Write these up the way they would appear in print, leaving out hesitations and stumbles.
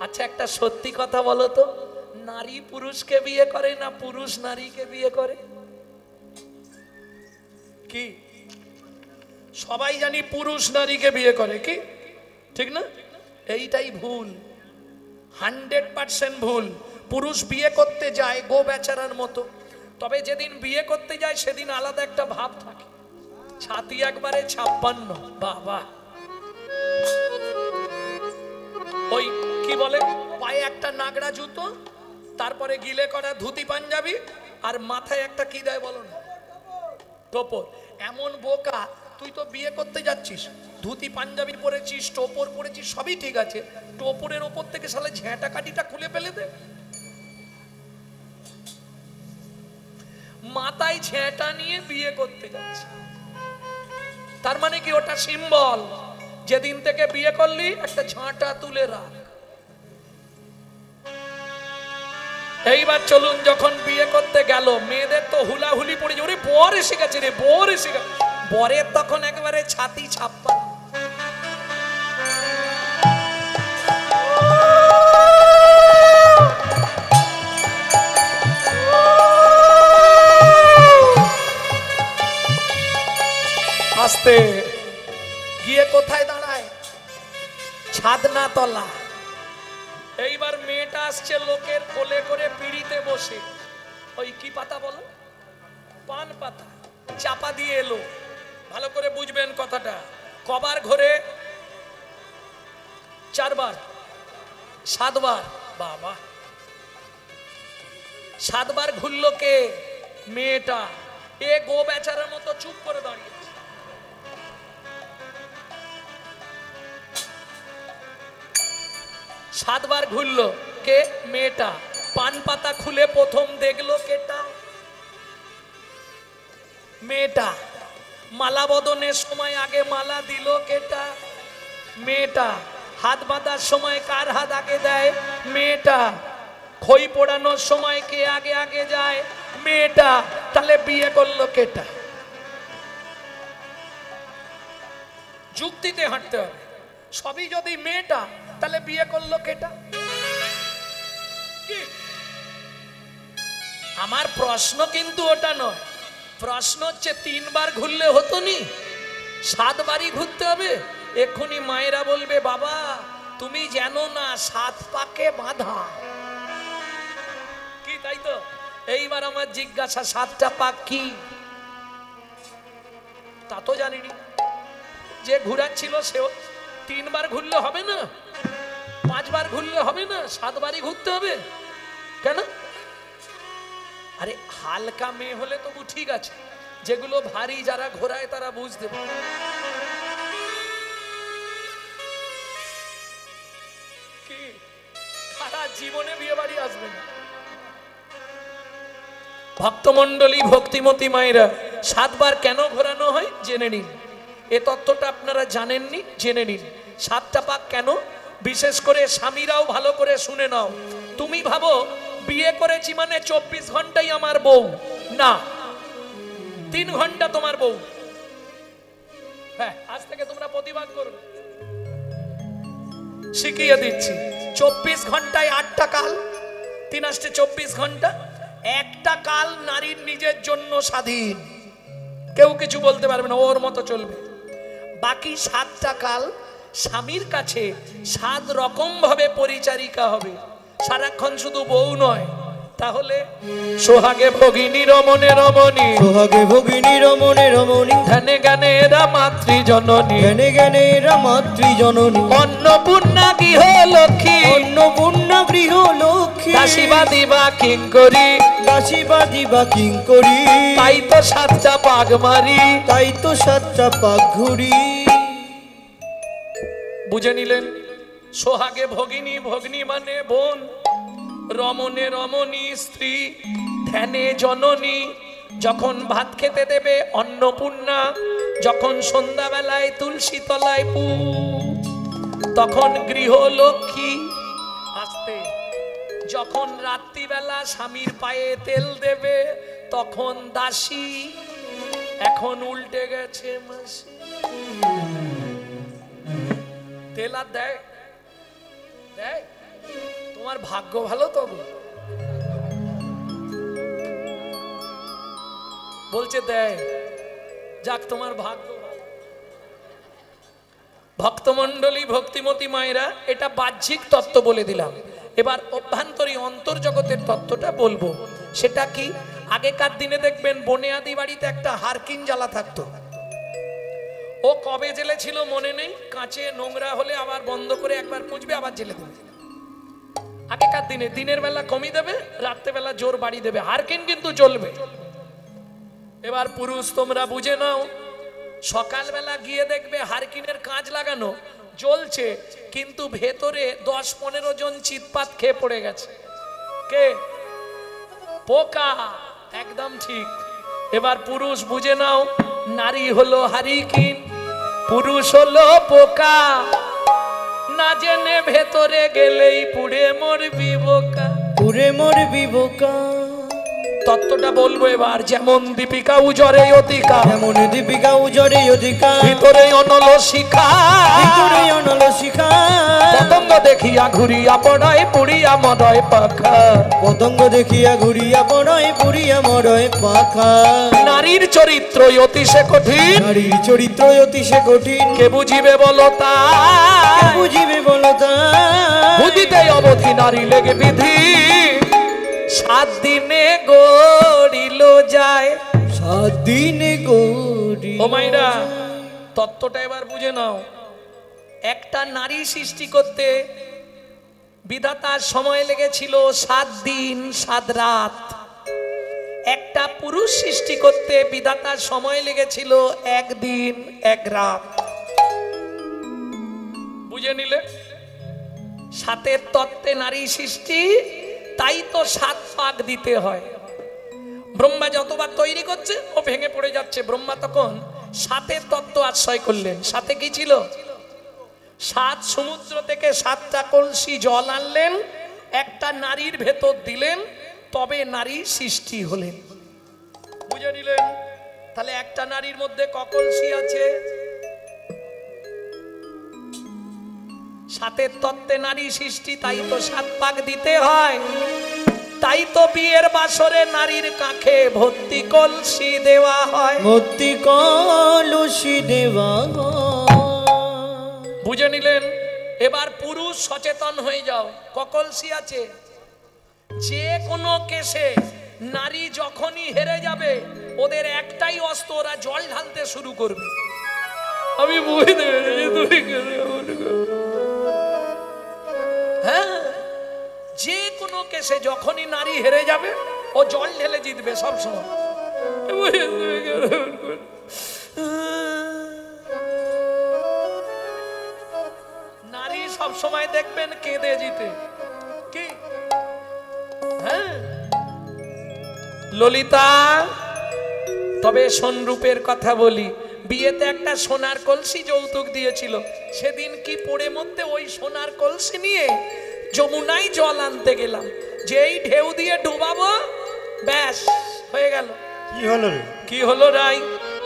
আচ্ছা একটা সত্যি কথা বলো তো, নারী পুরুষকে বিয়ে করে না পুরুষ নারীকে বিয়ে করে? কি সবাই জানি পুরুষ নারীকে বিয়ে করে, কি ঠিক না? এইটাই ভুল, 100% ভুল। পুরুষ বিয়ে করতে যায় গো বেচারার মতো, তবে যেদিন বিয়ে করতে যায় সেদিন আলাদা একটা ভাব থাকে। ছাতি একবারে 56, বাবা। ওই কি বলে, পায়ে একটা নাগড়া জুতো, তারপরে গিলে করা ধুতি পাঞ্জাবি, আর মাথায় একটা কি দেয় বলো না, টোপর। এমন বোকা, তুই তো বিয়ে করতে যাচ্ছিস, ধুতি পাঞ্জাবি পরেছিস, টোপর পরেছিস, সবই ঠিক আছে, টোপরের ওপর থেকে শালা ঝেঁটা কাঠিটা খুলে ফেলে দে। মাথায় ঝেঁটা নিয়ে বিয়ে করতে যাচ্ছে, তার মানে কি ওটা সিম্বল, যেদিন থেকে বিয়ে করলি একটা ঝাঁটা তুলে রাখ। এইবার চলুন, যখন বিয়ে করতে গেল মেয়েদের তো হুলাহুলি পড়ে যে ওরে বর এসে গেছে রে, বর এসে গেছে। বরের তখন একেবারে ছাতি 56। আস্তে গিয়ে কোথায় দাঁড়ায়, ছাদনা তলা। এইবার মেয়েটা আসছে লোকের কোলে করে পিড়িতে বসে, ওই কি পাতা বলো, পান পাতা চাপা দিয়ে এলো। ভালো করে বুঝবেন কথাটা, কবার ঘরে, 4 বার 7 বার, বাবা 7 বার ঘুরলো কে, মেয়েটা। এ গো বেচারার মতো চুপ করে দাঁড়িয়ে। 7 বার ঘুরলো কে, মেয়েটা। পান পাতা খুলে প্রথম দেখলো কেটা, মেয়েটা। মালা বদনের সময় আগে মালা দিল কেটা, মেয়েটা। হাত বাঁধার সময় কার হাত আগে দেয়, মেয়েটা। খই পোড়ানোর সময় কে আগে আগে যায়, মেয়েটা। তাহলে বিয়ে করলো কেটা? যুক্তিতে হাঁটতে হবে, সবই যদি মেয়েটা, তাহলে বিয়ে করলো কেটা? আমার প্রশ্ন কিন্তু ওটা নয়, প্রশ্ন হচ্ছে 3 বার ঘুরলে হতো নি, 7 বারই ঘুরতে হবে? এক্ষুনি মায়েরা বলবে, বাবা তুমি জানো না 7 পাকে বাঁধা, কি তাই তো? এইবার আমার জিজ্ঞাসা, 7টা পাক কি? তা তো জানিনি। যে ঘুরাচ্ছিল সেও 3 বার ঘুরলে হবে না, 5 বার ঘুরলে হবে না, 7 বারই ঘুরতে হবে কেন? আরে হালকা মেয়ে হলে তবু ঠিক আছে, যেগুলো ভারী যারা ঘোরায় তারা বুঝতে পারে। কি সারা জীবনে বিয়ে বাড়ি আসবে না। ভক্তমন্ডলী, ভক্তিমতী মায়েরা, 7 বার কেন ঘোরানো হয় জেনে নিন। এ তথ্যটা আপনারা জানেননি, জেনে নিন। 7টা পাক কেন, বিশেষ করে স্বামীরাও ভালো করে শুনে নাও। তুমি ভাবো বিয়ে করেছি মানে 24 ঘন্টাই আমার বউ, না, 3 ঘন্টা তোমার বউ। হ্যাঁ, আজ থেকে তোমরা প্রতিবাদ করবে, শিখিয়ে দিচ্ছি। 24 ঘন্টায় 8টা কাল, 3 আসতে 24 ঘন্টা। একটা কাল নারীর নিজের জন্য স্বাধীন, কেউ কিছু বলতে পারবে না, ওর মতো চলবে। বাকি 7টা কাল স্বামীর কাছে 7 রকম ভাবে পরিচারিকা হবে, সারাক্ষণ শুধু বউ নয়। তাহলে সোহাগে ভগিনী রমণে রমণী, সোহাগে ভগিনী রমণে রমণী, ধ্যানে জ্ঞানে এরা মাতৃজননী, ধ্যানে জ্ঞানে এরা মাতৃজননী। অন্নপূর্ণা গৃহ লক্ষ্মী, অন্নপূর্ণা গৃহ লক্ষ্মী, দাসীবাদী বা কিঙ্করী, দাসীবাদী বা কিঙ্করী। তাই তো 7টা পাক মারি, তাই তো 7টা পাক ঘুরি। বুঝে নিলেন? সোহাগে ভগিনী, ভগ্নী মানে বোন, রমণে রমণী স্ত্রী, ধ্যানে জননী, যখন ভাত খেতে দেবে অন্নপূর্ণা, যখন সন্ধ্যাবেলায় তুলসী তলায় পু, তখন গৃহলক্ষ্মী। আস্তে, যখন রাত্রিবেলা স্বামীর পায়ে তেল দেবে তখন দাসী। এখন উল্টে গেছে মাসি, তেল আর দেয়, দেয় তোমার ভাগ্য ভালো তো গো। বলছে দেয়, যাক তোমার ভাগ্য ভালো। ভক্তমণ্ডলী, ভক্তিমতী মায়েরা, এটা বাহ্যিক তত্ত্ব বলে দিলাম। এবার অভ্যন্তরী অন্তর্জগতের তত্ত্বটা বলবো। সেটা কি, আগেকার দিনে দেখবেন বনেয়াদি বাড়িতে একটা হারকিন জ্বালা থাকতো। ও কবে জেলেছিল মনে নেই, কাঁচে নোংরা হলে আবার বন্ধ করে একবার পুঁছবে আবার জেলে দেবে। আগেকার দিনে দিনের বেলা কমিয়ে দেবে, রাত্রেবেলা জোর বাড়ি দেবে, হারকিন কিন্তু চলবে। এবার পুরুষ তোমরা বুঝে নাও, সকালবেলা গিয়ে দেখবে হারকিনের কাঁচ লাগানো জ্বলছে, কিন্তু ভেতরে 10-15 জন চিৎপাত খেয়ে পড়ে গেছে। কে? পোকা। একদম ঠিক। এবার পুরুষ বুঝে নাও, নারী হলো হারিকিন, পুরুষ হলো পোকা। না জেনে ভেতরে গেলেই পুড়ে মরবি বোকা, পুরে মরবি বোকা। তত্ত্বটা বলবো এবার। যেমন দীপিকা উজরে অতিকা, যেমন দীপিকা উজরে অধিকা, ভিতরে অনল শিখা, ভিতরে অনল শিখা। পতঙ্গ দেখিয়া ঘুরিয়া পড়ায় পুড়িয়া মরয় পাখা, পতঙ্গ দেখিয়া ঘুরিয়া পড়য় পুরিয়া মরয় পাখা। নারীর চরিত্র অতিশে কঠিন, নারীর চরিত্র অতিশে কঠিন, কে বুঝিবে বলো তা, কে বুঝিবে বলো তা। বুঝিতে অবধি নারী লেগে বিধি, 7 দিনে গড়িল যায়। 7 দিনে গড়ি। ও মাইরা, তত্ত্বটা এবার বুঝে নাও। একটা নারী সৃষ্টি করতে বিধাতার সময় লেগেছিল 7 দিন 7 রাত। একটা পুরুষ সৃষ্টি করতে বিধাতার সময় লেগেছিল 1 দিন 1 রাত। বুঝে নিলে? 7-এর তত্ত্বে নারী সৃষ্টি, তাই তো 7 পাক দিতে হয়। ব্রহ্মা যতবার তৈরি করছে ও ভেঙে পড়ে যাচ্ছে, ব্রহ্মা তখন 7-এর তত্ত্ব আশ্রয় করলেন। 7-এ কি ছিল? 7 সমুদ্র থেকে 7টা কলসি জল আনলেন, একটা নারীর ভেতর দিলেন, তবে নারী সৃষ্টি হলেন। বুঝে নিলেন? তাহলে একটা নারীর মধ্যে ক কলসি আছে? 7-এর তত্ত্বে নারী সৃষ্টি, তাই তো 7 পাক দিতে হয়। তাই তো বিয়ের বাসরে নারীর কাঁখে ভর্তি কলসি দেওয়া হয়, ভর্তি কলসি দেওয়া হয়। বুঝে নিলেন? এবার পুরুষ সচেতন হয়ে যাও, ক কলসি আছে? যে কোনো কেসে নারী যখনই হেরে যাবে, ওদের একটাই অস্ত্র, ওরা জল ঢালতে শুরু করবে। আমি বুঝতে পেরেছি তুই কেন এমন করছিস। হ্যাঁ, যে কোনো কেসে যখনই নারী হেরে যাবে, ও জল ঢেলে জিতবে সব সময়। নারী সব সময় দেখবেন কেঁদে জিতে। কি? হ্যাঁ, ললিতা। তবে সোনরূপের কথা বলি, বিয়েতে একটা সোনার কলসি যৌতুক দিয়েছিল। সেদিন কি পড়ে মধ্যে ওই সোনার কলসি নিয়ে যমুনায় জল আনতে গেলাম, যেই ঢেউ দিয়ে ডুবাবো, ব্যাস হয়ে গেল। কি হলো রে? কি হলো রাই?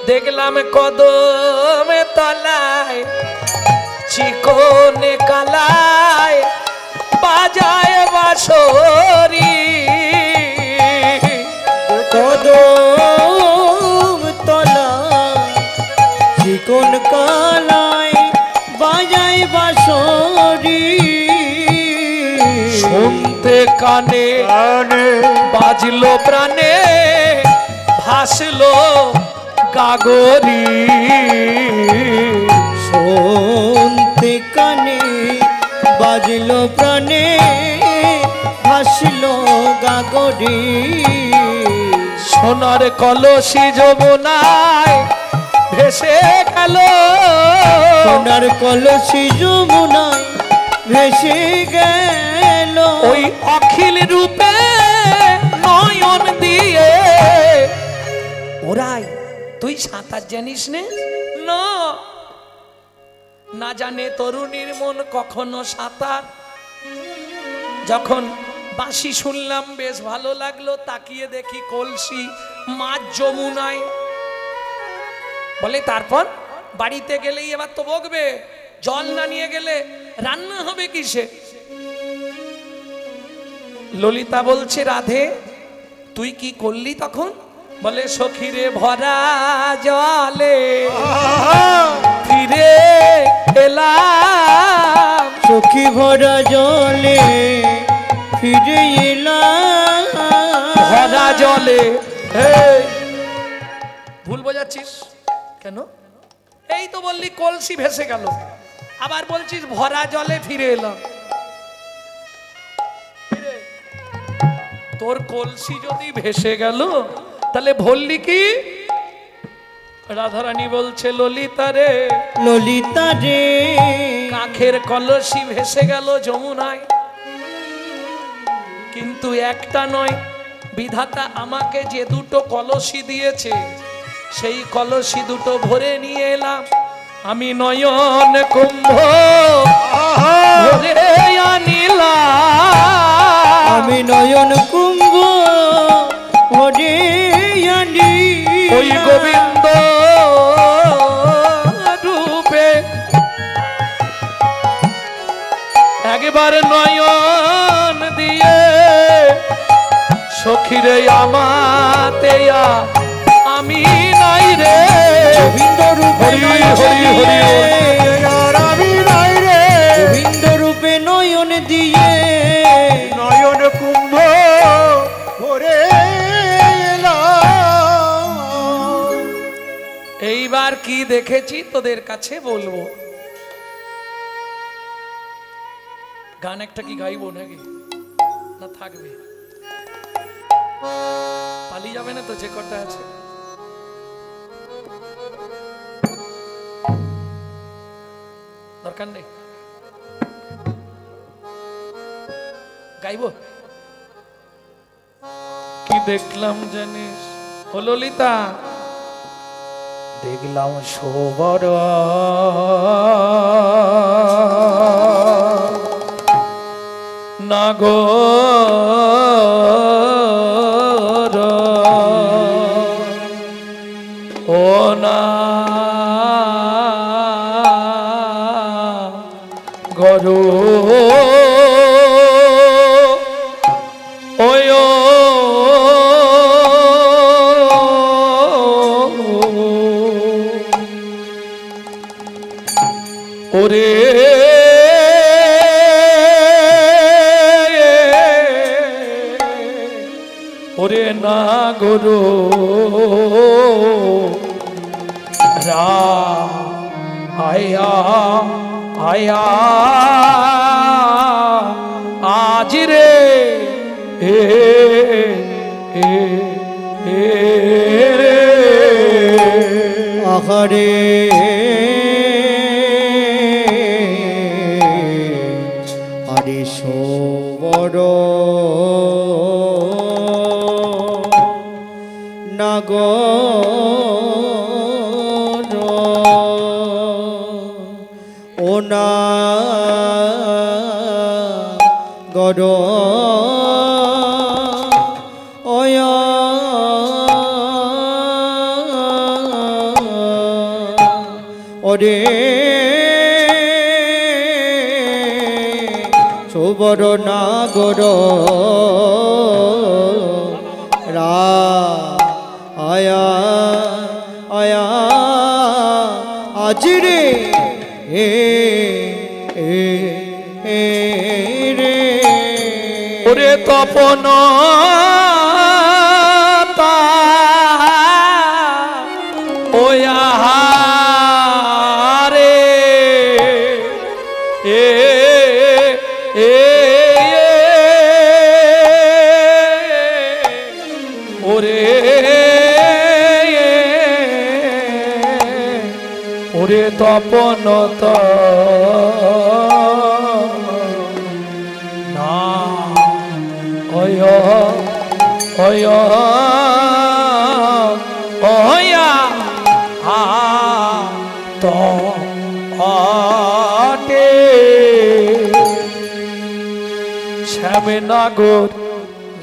দেখলাম কদমে তলায় চিকনে কালায় বাজায় বাঁশরি, কদম তলা চিকন কালায় বাজায় বাঁশরি। শুনতে কানে বাজলো প্রাণে, ভাসলো গাগরি। শুনতে কানে বাজলো প্রাণে, ভাসলো গাগরি। সোনার কলসি যমুনায় ভেসে গেল, সোনার কলসি যমুনায় ভেসে গেল। ওই অখিল রূপে নয়ন দিয়ে। ওরাই তুই সাঁতার জানিস নে? না, না জানে তরুণীর মন কখনো সাঁতার। যখন বাঁশি শুনলাম বেশ ভালো লাগলো, তাকিয়ে দেখি কলসি মাছ যমুনায়। বলে তারপর বাড়িতে গেলেই এবার তো বকবে, জল না নিয়ে গেলে রান্না হবে কিসে? ললিতা বলছে রাধে তুই কি করলি তখন? বলে সখীরে ভরা জলে ফিরে এলাম, সখী ভরা জলে ফিরে এলাম, ভরা জলে। ভুল বোঝাচ্ছিস কেন? এই তো বললি কলসি ভেসে গেল, আবার বলছিস ভরা জলে ফিরে এলাম। তোর কলসি যদি ভেসে গেল তাহলে বললি কি? রাধারানী বলছে ললিতা রে, ললিতা রে, কাখের কলসি ভেসে গেল যমুনায়, কিন্তু একটা নয়, বিধাতা আমাকে যে দুটো কলসি দিয়েছে সেই কলসি দুটো ভরে নিয়ে এলাম। আমি নয়ন কুম্ভ ভরে আনিলাম, আমি নয়ন কুম্ভ ভরে আনি ওই গোবিন্দ রূপে একবার নয়ন দিয়ে সখীরে আমাতে আমি নাই রে, গোবিন্দ রূপে হরি হরি হরি আমি নাই রে, গোবিন্দ রূপে নয়ন দিয়ে নয়ন কুম্ভ ভরে এলাম। এইবার কি দেখেছি তোদের কাছে বলবো। গান একটা কি গাইবো নাকি না থাকবে? পালিয়ে যাবে না তো যে কটা আছে? দরকার নেই, গাইবো। কি দেখলাম জানিস ও ললিতা? দেখলাম সবর নাগর ও না গরু ওয় ওরে ওরে না গরু রা আয়া আয়া আজ রে এ এ এ রে আহারে আরে সবর নাগর ও না গর অয়া ওরে সবর নাগর রা আয়া আয়া আজ রে এ এ এ রে ওরে তপন রে এ এ ওরে ওরে তপন না অয় অয় অয়া আ তো আটে শ্যামে নাগর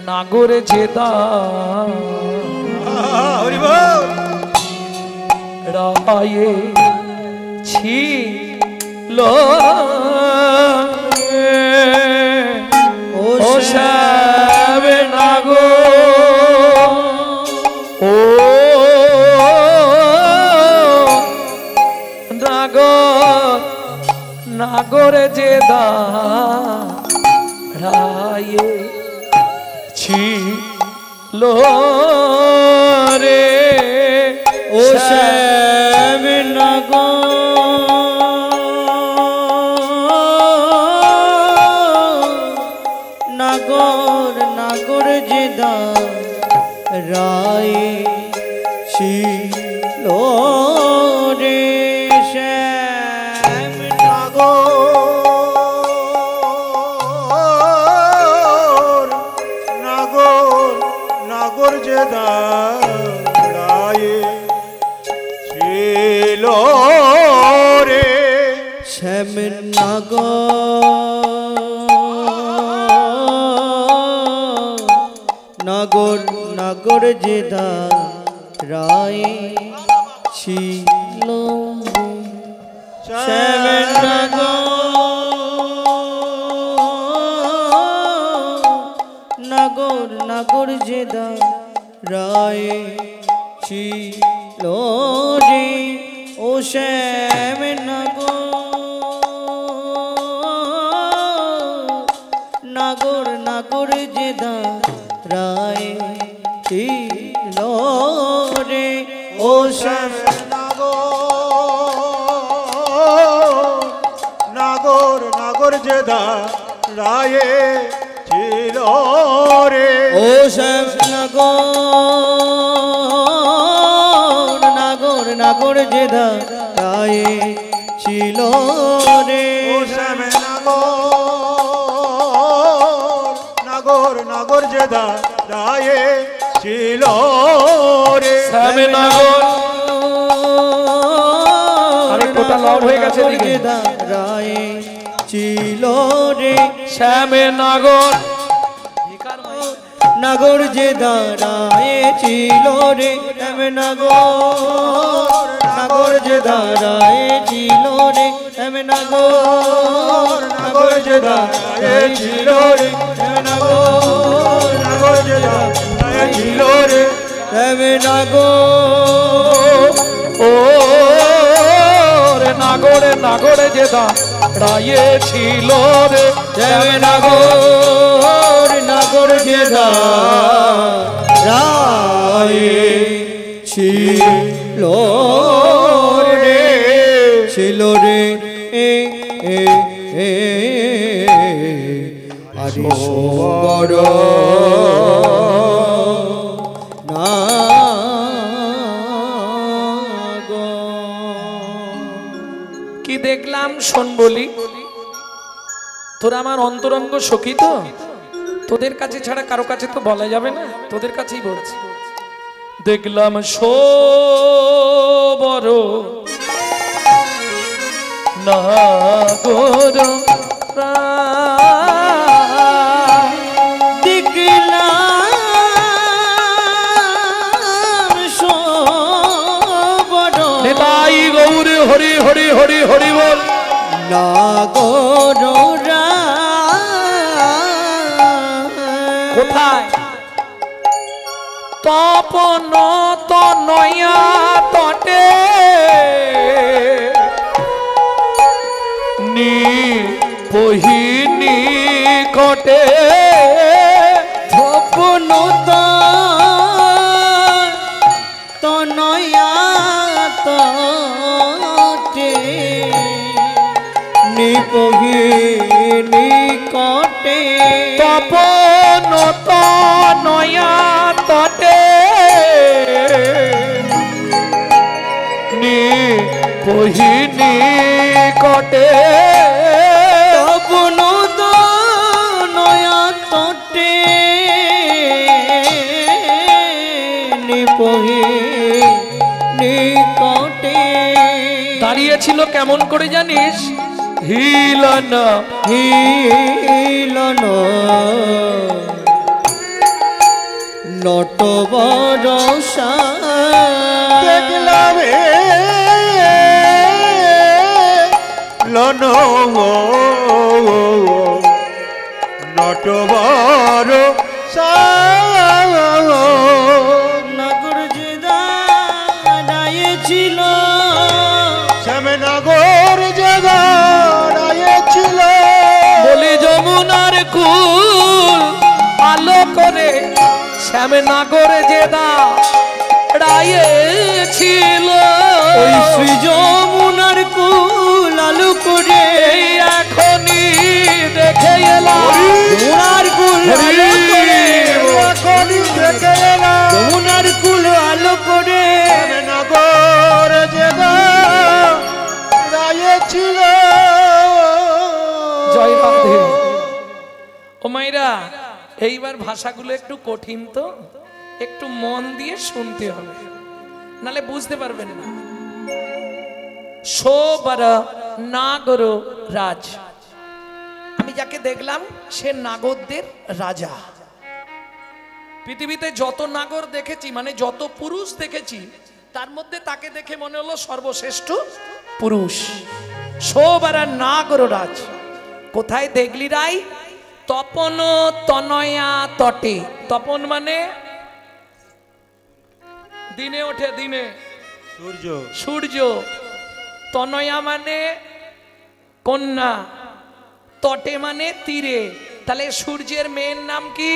নাগরে জেদা রায়ে ছিল ও দাঁড়ায়ে ছিল রে ও শ্যাম নাগর নাগর যে দাঁড়ায়ে ছিল রে শ্যাম নাগর যে দাঁড়ায়ে ছিল রে শ্যাম নাগর নাগর যে দাঁড়ায়ে ছিল শ্যাম নাগর নাগর যে দাঁড়ায়ে ছিল রে ও শ্যাম নাগর নাগর যে দাঁড়ায়ে ছিল রে ও শ্যাম নাগর নাগর যে দাঁড়ায়ে ছিল রে ও শ্যাম নাগর নাগর যে দাঁড়ায়ে ছিল রে ও শ্যাম নাগর নাগর যে দাঁড়ায়ে ছিল রে শ্যাম নাগর আরে কোটা লব হয়ে গেছে দিকে দাঁড়ায়ে ছিল রে শ্যাম নাগর নাগর যে দাঁড়ায়ে ছিল রে শ্যাম নাগর যে দাঁড়ায়ে ছিল রে শ্যাম নাগর যে দাঁড়ায়ে ছিল রে শ্যাম নাগর যে দাঁড়ায়ে ছিল রে শ্যাম ও রে নাগরে নাগরে যে দাঁড়ায়ে ছিল রে শ্যাম নাগর যে দাঁড়ায়ে ছিল রে আরে সোবর কি দেখলাম শোন বলি, তোরা আমার অন্তরঙ্গ সখী তো, তোদের কাছে ছাড়া কারো কাছে তো বলা যাবে না, তোদের কাছেই বলছি। দেখলাম সোবর নাগর নিতাই গৌর হরি হরি হরি হরি বল। নাগর কোথায়? তপন তনয়া তটে নি বহিনী কটে তপন তনয়া তটে নিবহিনী কটে তপন তনয়া তটে নি বহিনী কটে তপন তনয়া তটে নিবহিনী কটে দাঁড়িয়েছিল কেমন করে জানিস? হিলন হিলন নটবরসা দেখলাম লন নটবর নাগর যে দাঁড়ায়েছিল শ্যাম নাগর যে দাঁড়ায়েছিল বলি যমুনার কুল করে শ্যামনগরে যে দাঁড়ায়ে ছিল ওই শ্রী যমুনার কুল আলো করে এই এখনই দেখে এলাম যমুনার কুল আলো করে এখনই দেখে এলাম যমুনার কুল আলো করে শ্যামনগর যে দাঁড়িয়ে ছিল। জয় রাধে। ও মাইরা, এইবার ভাষাগুলো একটু কঠিন, তো একটু মন দিয়ে শুনতে হবে, নালে বুঝতে পারবেন না। সোবার নাগর রাজ, আমি যাকে দেখলাম সে নাগরদের রাজা। পৃথিবীতে যত নাগর দেখেছি, মানে যত পুরুষ দেখেছি, তার মধ্যে তাকে দেখে মনে হলো সর্বশ্রেষ্ঠ পুরুষ। সোবার নাগর রাজ। কোথায় দেখলি রাই? তপন তনয়া তটে। তপন মানে দিনে ওঠে, দিনে সূর্য সূর্য। তনয়া মানে কন্যা, তটে মানে তীরে। তাহলে সূর্যের মেয়ের নাম কি?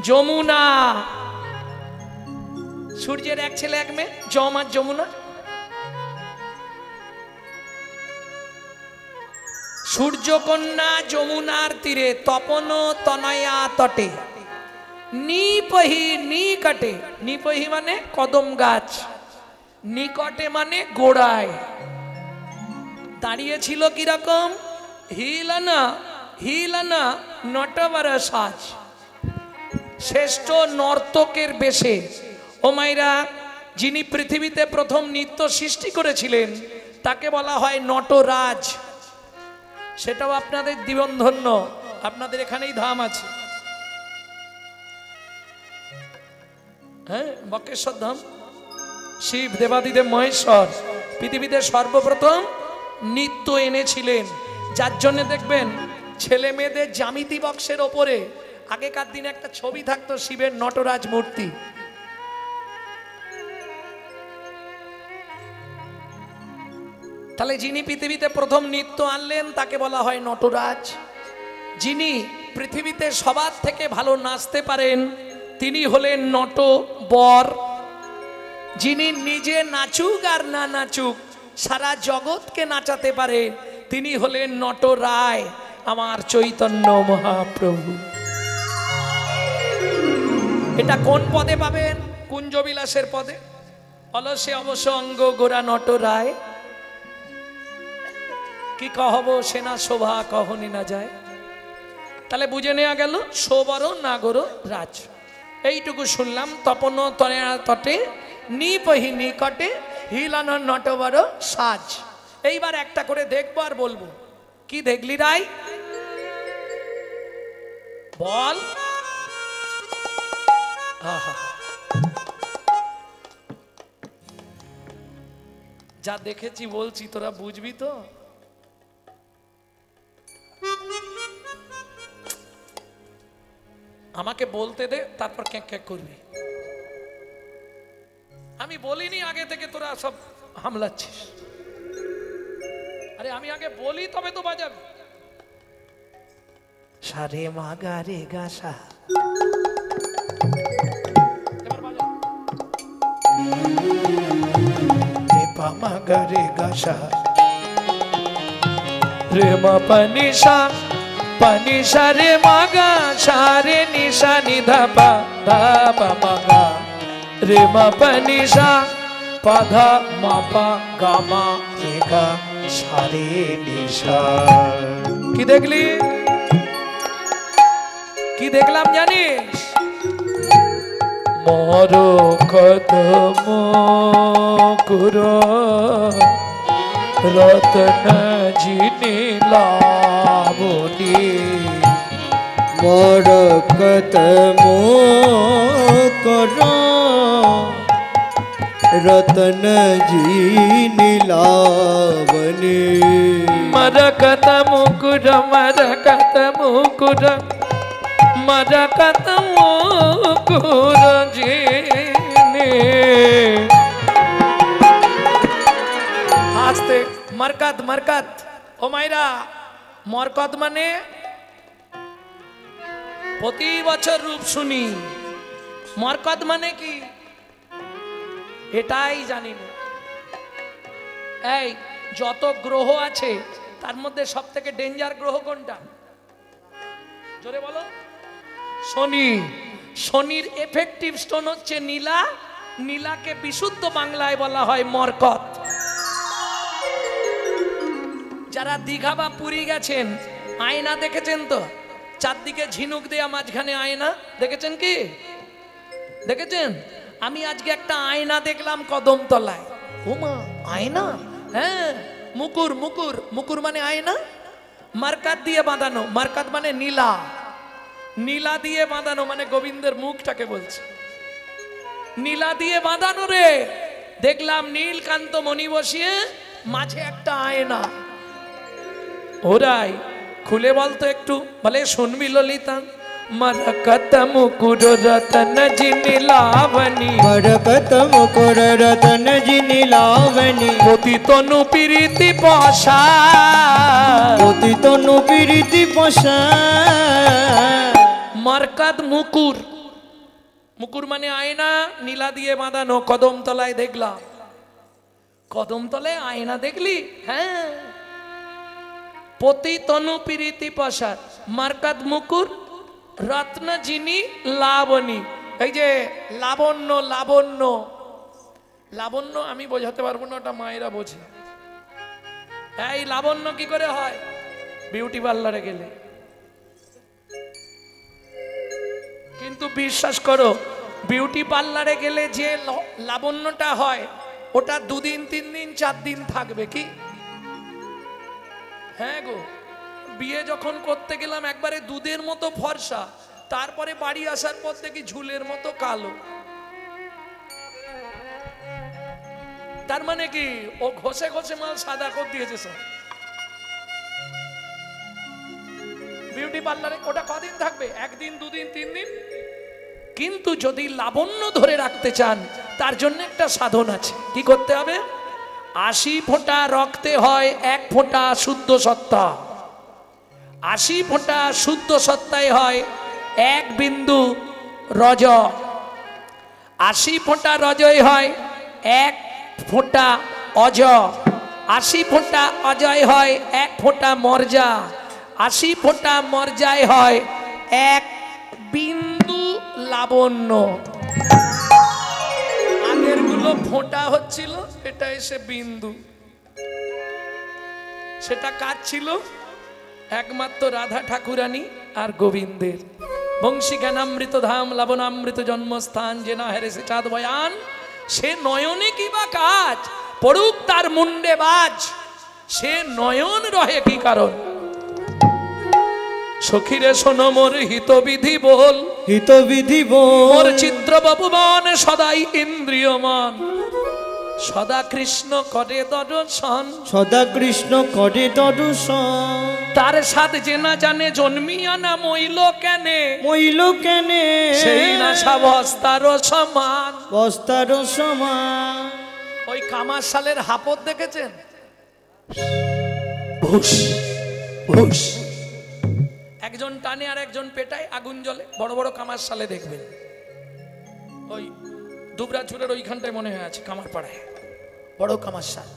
যমুনা। সূর্যের এক ছেলে এক মেয়ে, যম আর যমুনা। সূর্যকন্যা যমুনার তীরে, তপন তনয়া তটে। নিপহি নিকটে, নিপহি মানে কদম গাছ, নিকটে মানে গোড়ায় দাঁড়িয়েছিল। কিরকম? হিলানা হিলানা নটবর সাজ, শ্রেষ্ঠ নর্তকের বেশে। ও মাইরা, যিনি পৃথিবীতে প্রথম নৃত্য সৃষ্টি করেছিলেন তাকে বলা হয় নটরাজ। সেটাও আপনাদের জীবনধন্য, আপনাদের এখানেই ধাম আছে। হ্যাঁ, বক্রেশ্বর ধাম। শিব, দেবাদিদেব, মহেশ্বর পৃথিবীতে সর্বপ্রথম নৃত্য এনেছিলেন, যার জন্য দেখবেন ছেলে মেয়েদের জ্যামিতি বক্সের ওপরে আগেকার দিনে একটা ছবি থাকতো শিবের নটরাজ মূর্তি। তাহলে যিনি পৃথিবীতে প্রথম নৃত্য আনলেন তাকে বলা হয় নটরাজ। যিনি পৃথিবীতে সবার থেকে ভালো নাচতে পারেন তিনি হলেন নটবর। যিনি নিজে নাচুক আর না নাচুক সারা জগৎকে নাচাতে পারে তিনি হলেন নটরায়, আমার চৈতন্য মহাপ্রভু। এটা কোন পদে পাবেন? কুঞ্জবিলাসের পদে। অলসে অবশ্য অঙ্গ গোরা নটরায়, কি কহব সেনা শোভা কহনি না যায়। তাহলে বুঝে নেওয়া গেল সোবর নাগর রাজ। এইটুকু শুনলাম। তপন তনয়া তটে, নিপহি নিকটে, হিলান নটবর সাজ। এইবার একটা করে দেখবো আর বলবো। কি দেখলি রাই? বল। আহা, যা দেখেছি বলছি, তোরা বুঝবি তো? আমাকে বলতে দে, তারপর ক্যাক ক্যাক করবি। আমি বলিনি আগে থেকে, তোরা সব হামলাচ্ছিস। আরে আমি আগে বলি তবে তো বাজাবি। সারে মাগা রে গাসা, এবার বাজা। রে পা মাগা রে গাসা, রে মা পা নিশা, পনিশা রে মাগা, সারে নিশা নিধা পা ধা পা মাগা, রে মা পনিশা পাধা মা পা গা মা রে গা, সারে নিশা। কি দেখলি? কি দেখলাম জানিস? মর কদম কুর রতন জিনি লাবনি, মোর কতম কর রতন জি নীলাবনি। মরকত মুকুর, মরকত মুকুর, মরকত মুকুর জিনি। আস্তে, মরকত মরকত। ও মাইরা, মরকত মানে প্রতি বছর রূপ শুনি, মরকত মানে কি এটাই জানি না। এই যত গ্রহ আছে তার মধ্যে সব থেকে ডেঞ্জার গ্রহ কোনটা? জোরে বলো। শনি। শনির এফেক্টিভ স্টোন হচ্ছে নীলা। নীলাকে বিশুদ্ধ বাংলায় বলা হয় মরকত। যারা দীঘা বা পুরী গেছেন আয়না দেখেছেন তো? চারদিকে ঝিনুক দেয়া, মাঝখানে আয়না দেখেছেন কি? দেখেছেন? আমি আজকে একটা আয়না দেখলাম কদমতলায়। ওমা, আয়না? হ্যাঁ, মুকুর। মুকুর মুকুর মানে আয়না, মার্কাত দিয়ে বাঁধানো। মার্কাত মানে নীলা। নীলা দিয়ে বাঁধানো মানে গোবিন্দের মুখটাকে বলছে। নীলা দিয়ে বাঁধানো রে। দেখলাম নীলকান্ত মণি বসিয়ে, মাঝে একটা আয়না। ওরাই খুলে বলতো একটু, বলে শুনবি ললিতা? मरकत मुकुर रतन जिनि लावनी, मरकत मुकुर रतन जिनि लावनी, पोती तनु पीरिति पशा, पोती तनु पीरिति पशा। मरकत मुकुर, मुकुर माने आयना, नीला दिए बांधानो। कदम तलाय देखलाम। कदम तलाय आयना देखली? हाँ। पोती तनु पीरिति पशा, मरकत मुकुर रत्न जिनी लावनी। এই যে লাবণ্য, লাবণ্য, লাবণ্য আমি বোঝাতে পারবো না, ওটা মায়েরা বোঝে। এই লাবণ্য কি করে হয়? বিউটি পার্লারে গেলে। কিন্তু বিশ্বাস করো, বিউটি পার্লারে গেলে যে লাবণ্যটা হয় ওটা 2 দিন 3 দিন 4 দিন থাকবে কি? হ্যাঁ গো, বিয়ে যখন করতে গেলাম একবারে দুধের মতো ফর্সা, তারপরে বাড়ি আসার পর দেখি ঝুলের মতো কালো। তার মানে কি ও ঘষে ঘষে মাল সাদা করে দিয়েছে সব। বিউটি পার্লারে ওটা কদিন থাকবে? 1 দিন 2 দিন 3 দিন। কিন্তু যদি লাবণ্য ধরে রাখতে চান তার জন্য একটা সাধন আছে। কি করতে হবে? 80 ফোঁটা রক্তে হয় 1 ফোঁটা শুদ্ধ সত্তা। 80 ফোঁটা শুদ্ধ সত্তায় হয় 1 বিন্দু রজ। 80 ফোঁটা রজয় হয় 1 ফোঁটা অজ। 80 ফোঁটা অজয় হয় 1 ফোঁটা মর্জা। 80 ফোঁটা মর্যায় হয় 1 বিন্দু লাবণ্য। আগের গুলো ফোঁটা হচ্ছিল, এটা এসে বিন্দু। সেটা কাজ ছিল একমাত্র রাধা ঠাকুরানী আর গোবিন্দের। বংশী জ্ঞানামৃত ধাম লবণামৃত জন্মস্থান, যে না হেরে সে চাঁদ বয়ান, সে নয়নে কি বা কাজ, পড়ুক তার মুন্ডে বাজ, সে নয়ন রহে কি কারণ। সখীরে শোনো মোর হিতবিধি বল, হিতবিধি বল, মোর চিত্র বাবুমান সদাই ইন্দ্রিয়মান, সদা কৃষ্ণ করে দর্শন, সদা কৃষ্ণ করে দর্শন। তার সাথে যে না জানে জন্মিয়া না মইল কেনে, মইল কেনে, সেই না বস্তার সমান, বস্তার সমান। ওই কামার শালের হাপত দেখেছেন? ভুস ভুস, একজন টানে আর একজন পেটায়, আগুন জ্বলে। বড় বড় কামার শালে দেখবেন, ওই দুবরাজপুরের ওইখানটায় মনে হয় আছে কামার পাড়ায় বড় কামার শাল।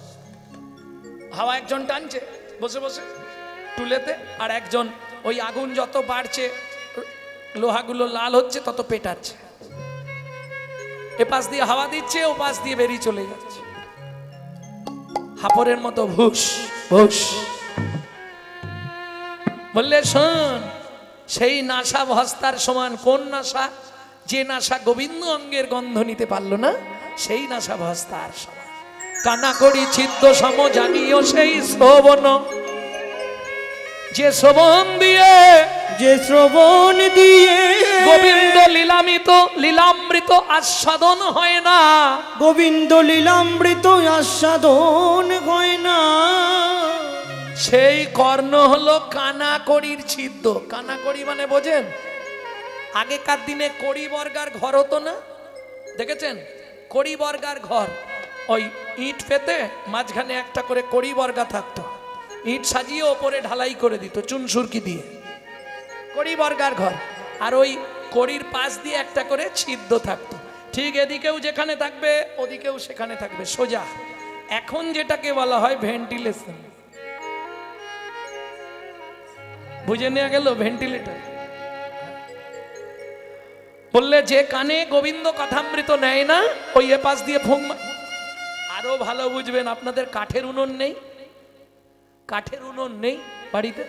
হাওয়া একজন টানছে বসে বসে টুলেতে, আর একজন ওই আগুন যত বাড়ছে, লোহাগুলো লাল হচ্ছে, তত পেটাচ্ছে। এ পাশ দিয়ে হাওয়া দিচ্ছে, ও পাশ দিয়ে বেরিয়ে চলে যাচ্ছে হাপরের মতো ভুস ভুস। বললে শোন, সেই নাসা ভস্তার সমান। কোন নাসা? যে নাসা গোবিন্দ অঙ্গের গন্ধ নিতে পারলো না, সেই নাসা ভস্তার সমান। কানা করি ছিদ্র সম জানিও সেই শ্রবণ, যে শ্রবণ দিয়ে, যে শ্রবণ দিয়ে গোবিন্দ লীলামৃত লীলামৃত আস্বাদন হয় না, গোবিন্দ লীলামৃত আস্বাদন হয় না, সেই কর্ণ হলো কানাকড়ির ছিদ্র। কানাকড়ি মানে বোঝেন? আগেকার দিনে কড়ি বর্গার ঘর হতো না, দেখেছেন? কড়ি বর্গার ঘর, ওই ইট পেতে মাঝখানে একটা করে কড়ি বর্গা থাকতো, ইট সাজিয়ে ওপরে ঢালাই করে দিত চুনসুরকি দিয়ে, কড়ি বর্গার ঘর। আর ওই কড়ির পাশ দিয়ে একটা করে ছিদ্র থাকতো, ঠিক এদিকেও যেখানে থাকবে ওদিকেও সেখানে থাকবে, সোজা। এখন যেটাকে বলা হয় ভেন্টিলেশন, বুঝে নেওয়া গেল ভেন্টিলেটর। বললে যে কানে গোবিন্দ কথামৃত নেয় না ওই এ পাশ দিয়ে ফোং। আরো ভালো বুঝবেন, আপনাদের কাঠের উনুন নেই? কাঠের উনুন নেই বাড়িতে?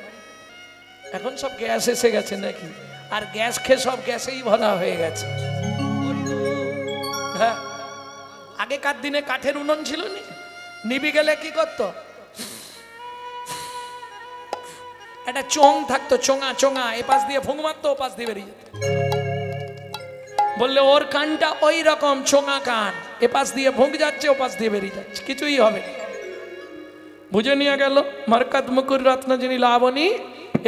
এখন সব গ্যাস এসে গেছে নাকি? আর গ্যাস খেয়ে সব গ্যাসেই ভরা হয়ে গেছে। হ্যাঁ, আগেকার দিনে কাঠের উনুন ছিল না, নিবি গেলে কি করতো, একটা চোঙ থাকতো, চোঙা চোঙা, এ পাশ দিয়ে ফুঁক মারতো, ও পাশ দিয়ে বেরিয়ে যেত। বললে ওর কানটা ওই রকম চোঙা কান, এ পাশ দিয়ে ফুঁক যাচ্ছে, ও পাশ দিয়ে বেরিয়ে যাচ্ছে, কিছুই হবে না। বুঝে নিয়ে গেল মার্কাত মুকুর রত্ন যিনি লাবণী।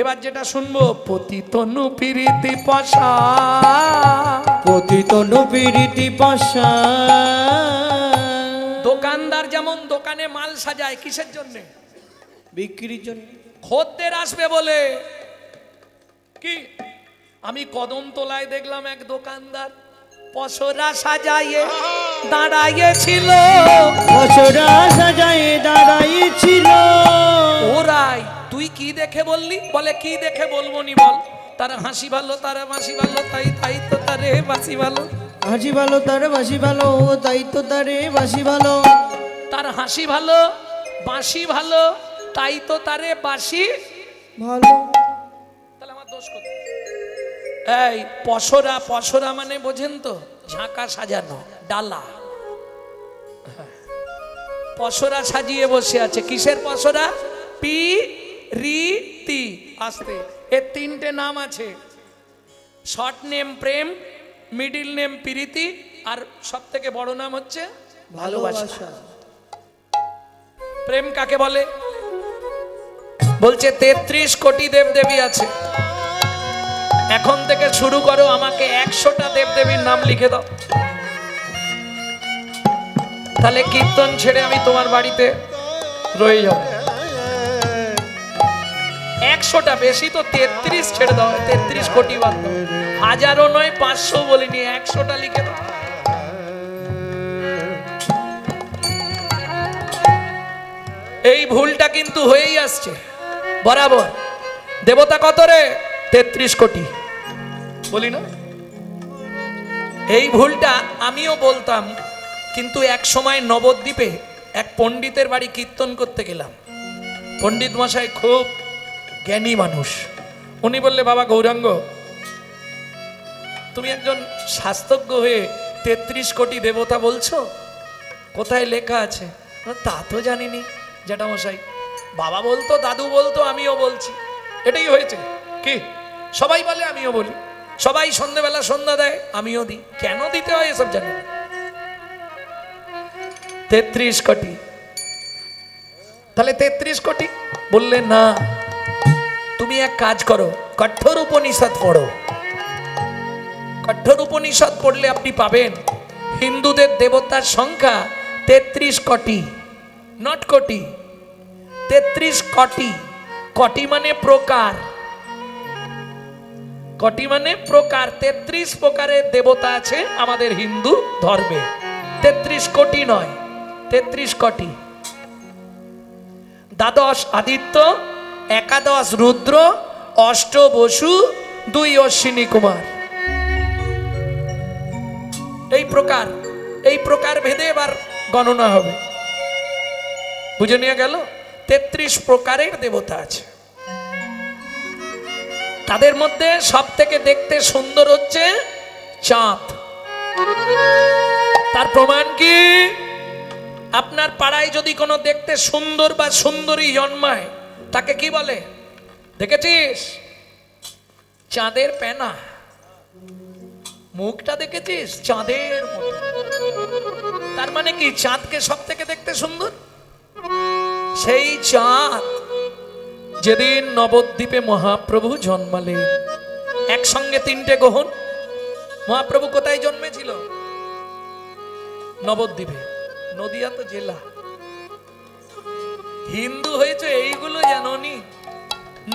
এবার যেটা শুনবো, পতিতনু প্রীতি পাশা, পতিতনু প্রীতি পাশা। দোকানদার যেমন দোকানে মাল সাজায় কিসের জন্য? বিক্রির জন্য। খদ্দের আসবে বলে। কি, আমি কদমতলায় দেখলাম এক দোকানদার পসরা সাজাইয়ে দাঁড়াইয়েছিল, পসরা সাজাইয়ে দাঁড়াইয়েছিল। ওরাই, তুই কি দেখে বললি? বলে কি দেখে বলবো নি বল, তার হাসি ভালো, তার বাঁশি ভালো, তাই তাই তো তারে বাঁশি ভালো। হাসি ভালো তার বাঁশি ভালো, তাই তো তারে বাঁশি ভালো। তার হাসি ভালো, বাঁশি ভালো, তাই তো তারে বাঁশি ভালো। তাহলে আমার দোষ কোথায়? এই পসরা, পসরা মানে বোঝেন তো, ঝাঁকা সাজানো ডালা। পসরা সাজিয়ে বসে আছে, কিসের পসরা? প্রীতি। আস্তে, এর তিনটে নাম আছে, শর্ট নেম প্রেম, মিডিল নেম প্রীতি, আর সব থেকে বড় নাম হচ্ছে ভালোবাসা। প্রেম কাকে বলে? বলছে 33 কোটি দেবদেবী আছে, এখন থেকে শুরু করো, আমাকে 100টা দেবদেবীর নাম লিখে দাও, তাহলে কীর্তন ছেড়ে আমি তোমার বাড়িতে রয়ে যাব। 100টা, বেশি তো 33 ছেড়ে দাও, 33 কোটি বাদ দাও, হাজারও নয় 500 বলিনি, 100টা লিখে দাও। এই ভুলটা কিন্তু হয়েই আসছে বরাবর। দেবতা কত রে? 33 কোটি বলি না? এই ভুলটা আমিও বলতাম, কিন্তু এক সময় নবদ্বীপে এক পণ্ডিতের বাড়ি কীর্তন করতে গেলাম। পণ্ডিত মশাই খুব জ্ঞানী মানুষ। উনি বললে, বাবা গৌরাঙ্গ, তুমি একজন শাস্ত্রজ্ঞ হয়ে 33 কোটি দেবতা বলছো, কোথায় লেখা আছে? তা তো জানিনি জ্যাঠামশাই, বাবা বলতো, দাদু বলতো, আমিও বলছি, এটাই হয়েছে। কি সবাই বলে, আমিও বলি, সবাই সন্ধ্যেবেলা সন্ধ্যা দেয়, আমিও দিই, কেন দিতে হয় এসব জানি না। 33 কোটি, তাহলে 33 কোটি বললে না, তুমি এক কাজ করো, কঠোর উপনিষদ পড়ো। কঠোর উপনিষদ পড়লে আপনি পাবেন হিন্দুদের দেবতার সংখ্যা 33 কোটি, নট কোটি, 33 কোটি। কোটি মানে প্রকার, কোটি মানে প্রকার। 33 প্রকারের দেবতা আছে আমাদের হিন্দু ধর্মে, 33 কোটি নয়, 33 কোটি। দ্বাদশ আদিত্য, একাদশ রুদ্র, অষ্ট বসু, 2 অশ্বিনী কুমার। এই প্রকার, এই প্রকার ভেদে এবার গণনা হবে। বুঝে নিয়ে গেল? 33 প্রকারের দেবতা আছে। তাদের মধ্যে সব থেকে দেখতে সুন্দর হচ্ছে চাঁদ। তার প্রমাণ কি? আপনার পাড়ায় যদি কোনো দেখতে সুন্দর বা সুন্দরী জন্মায়, তাকে কি বলে? দেখেছিস? চাঁদের পেনা। মুখটা দেখেছিস? চাঁদের মতো। তার মানে কি? চাঁদকে সব থেকে দেখতে সুন্দর। সেই চাঁদ যেদিন নবদ্বীপে মহাপ্রভু জন্মালেন, একসঙ্গে 3টে গ্রহণ। মহাপ্রভু কোথায় জন্মেছিল? নবদ্বীপে। নদিয়া তো জেলা। হিন্দু হয়েছে এইগুলো জানোনি?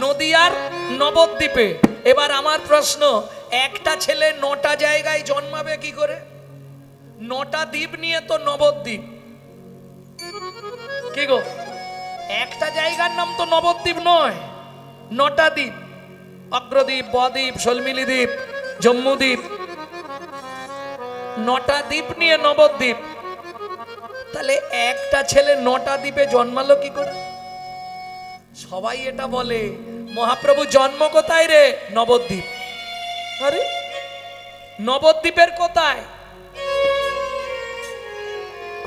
নদিয়ার নবদ্বীপে। এবার আমার প্রশ্ন, একটা ছেলে 9টা জায়গায় জন্মাবে কি করে? 9টা দ্বীপ নিয়ে তো নবদ্বীপ। কি গো, একটা জায়গার নাম তো নবদ্বীপ নয়, 9টা দ্বীপ। অগ্রদ্বীপ, বদ্বীপ, শলমিলি দ্বীপ, জম্মুদ্বীপ, 9টা দ্বীপ নিয়ে নবদ্বীপ। তাহলে একটা ছেলে 9টা দ্বীপে জন্মালো কি করে? সবাই এটা বলে মহাপ্রভু জন্ম কোথায় রে? নবদ্বীপ। আরে নবদ্বীপের কোথায়?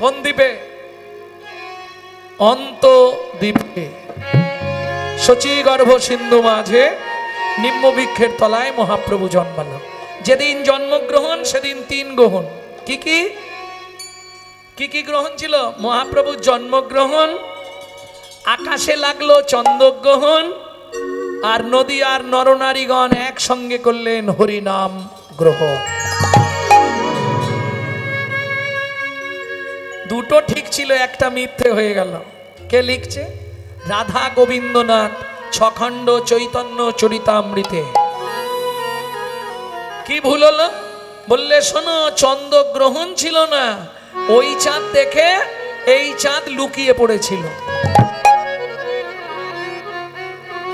কোন দ্বীপে? অন্তদ্বীপে। শচীগর্ভ সিন্ধু মাঝে নিম্নবৃক্ষের তলায় মহাপ্রভু জন্মালো। যেদিন জন্মগ্রহণ সেদিন 3 গ্রহণ। কি কি কি কি গ্রহণ ছিল? মহাপ্রভুর জন্মগ্রহণ, আকাশে লাগলো চন্দ্রগ্রহণ, আর নদী আর নরনারীগণ একসঙ্গে করলেন হরিনাম গ্রহণ। দুটো ঠিক ছিল, একটা মিথ্যে হয়ে গেল। কে লিখছে? রাধা গোবিন্দনাথ, 6 খণ্ড চৈতন্য চরিতামৃতে। কি ভুল হলো? বললে শোনো, চন্দ্রগ্রহণ ছিল না, ওই চাঁদ দেখে এই চাঁদ লুকিয়ে পড়েছিল।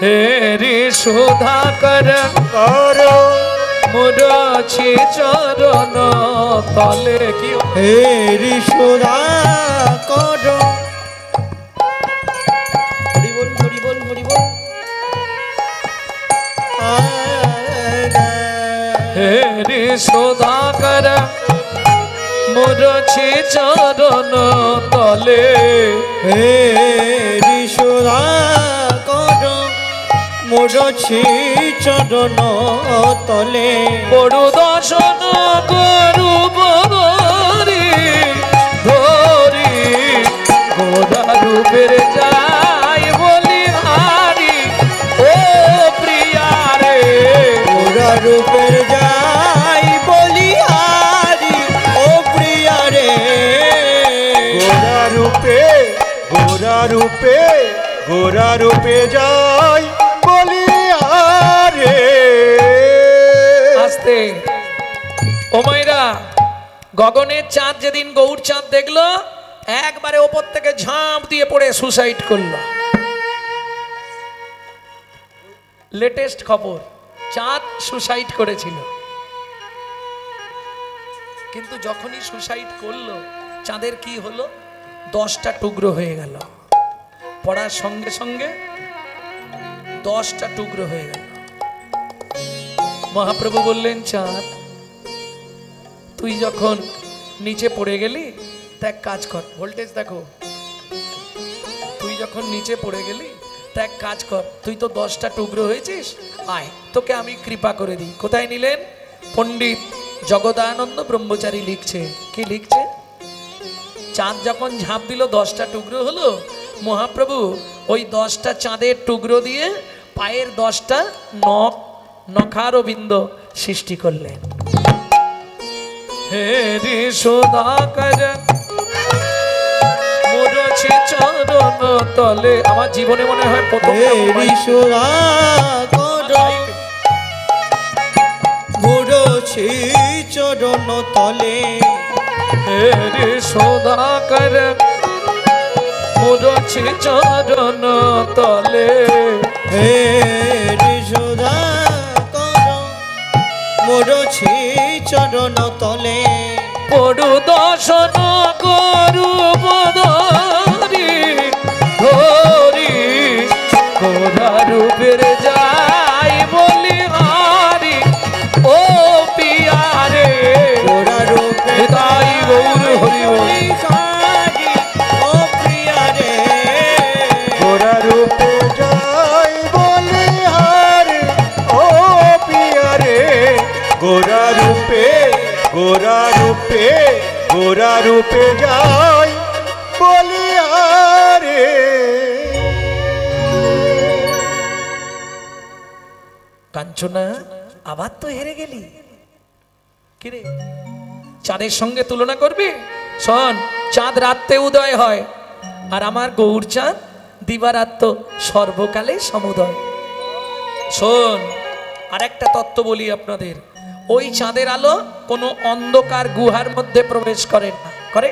হে রে সুধাকর কর মুরাছি চরণ তলে। কি হে ঋষুরা কর, হরি বল হরি বল হরি বল। হে রে সুধাকর মুরাছি চরণ তলে। হে ঋষুরা কর মুরছি চরণ তলে। বড় দর্শন করু বদরি ধরি গোদা রূপের যাই বলি হারি। ও প্রিয়া রে গোরা রূপের যাই বলি হারি, ও প্রিয়া রে। গোরা রূপে গোরা রূপে গোরা রূপে যাই বলি আরে। আস্তে ও মাইরা, গগনের চাঁদ যেদিন গৌর চাঁদ দেখলো, একবারে ওপর থেকে ঝাঁপ দিয়ে পড়ে সুসাইড করলো। লেটেস্ট খবর, চাঁদ সুসাইড করেছিল। কিন্তু যখনই সুসাইড করলো, চাঁদের কি হলো? 10টা টুকরো হয়ে গেল। পড়ার সঙ্গে সঙ্গে 10টা টুকরো হয়ে গেল। মহাপ্রভু বললেন, চাঁদ তুই যখন নিচে পড়ে গেলি, তা এক কাজ কর। ভোল্টেজ দেখো, তুই যখন নিচে পড়ে গেলি তা এক কাজ কর, তুই তো 10টা টুকরো হয়েছিস, আয় তোকে আমি কৃপা করে দিই। কোথায় নিলেন? পণ্ডিত জগদানন্দ ব্রহ্মচারী লিখছে। কি লিখছে? চাঁদ যখন ঝাঁপ দিল 10টা টুকরো হলো, মহাপ্রভু ওই 10টা চাঁদের টুকরো দিয়ে পায়ের 10টা নখারবিন্দ সৃষ্টি করলেন। হে রে সুধাকর মুরছি চরণ তলে। আমার জীবনে মনে হয় প্রথম হে ঋষুরা কর মুরছি চরণ তলে। হে রে সুধাকর মুরছি চরণ তলে। হে ঋষুরা কর মুরছি চরণ তলে। পড়ু দর্শন করু বদরি ধরি গোরা রূপের যাই বলি হারি। ও পিয়ারে গোরা রূপে তাই গৌর হরি বলি হারি, ও প্রিয়া রে। গোরা রূপে যাই বলি আরে। ও পিয়া রে গোরা রূপে গোরা রূপে গোরা রূপে যাই বলি আরে। কাঞ্চনা, আবার তো হেরে গেলি। কিরে, চাঁদের সঙ্গে তুলনা করবি? শোন, চাঁদ রাত্রে উদয় হয়, আর আমার গৌর চাঁদ দিবারাত্র সর্বকালে সমুদয়। শোন, আর একটা তত্ত্ব বলি আপনাদের। ওই চাঁদের আলো কোনো অন্ধকার গুহার মধ্যে প্রবেশ করে না, করে?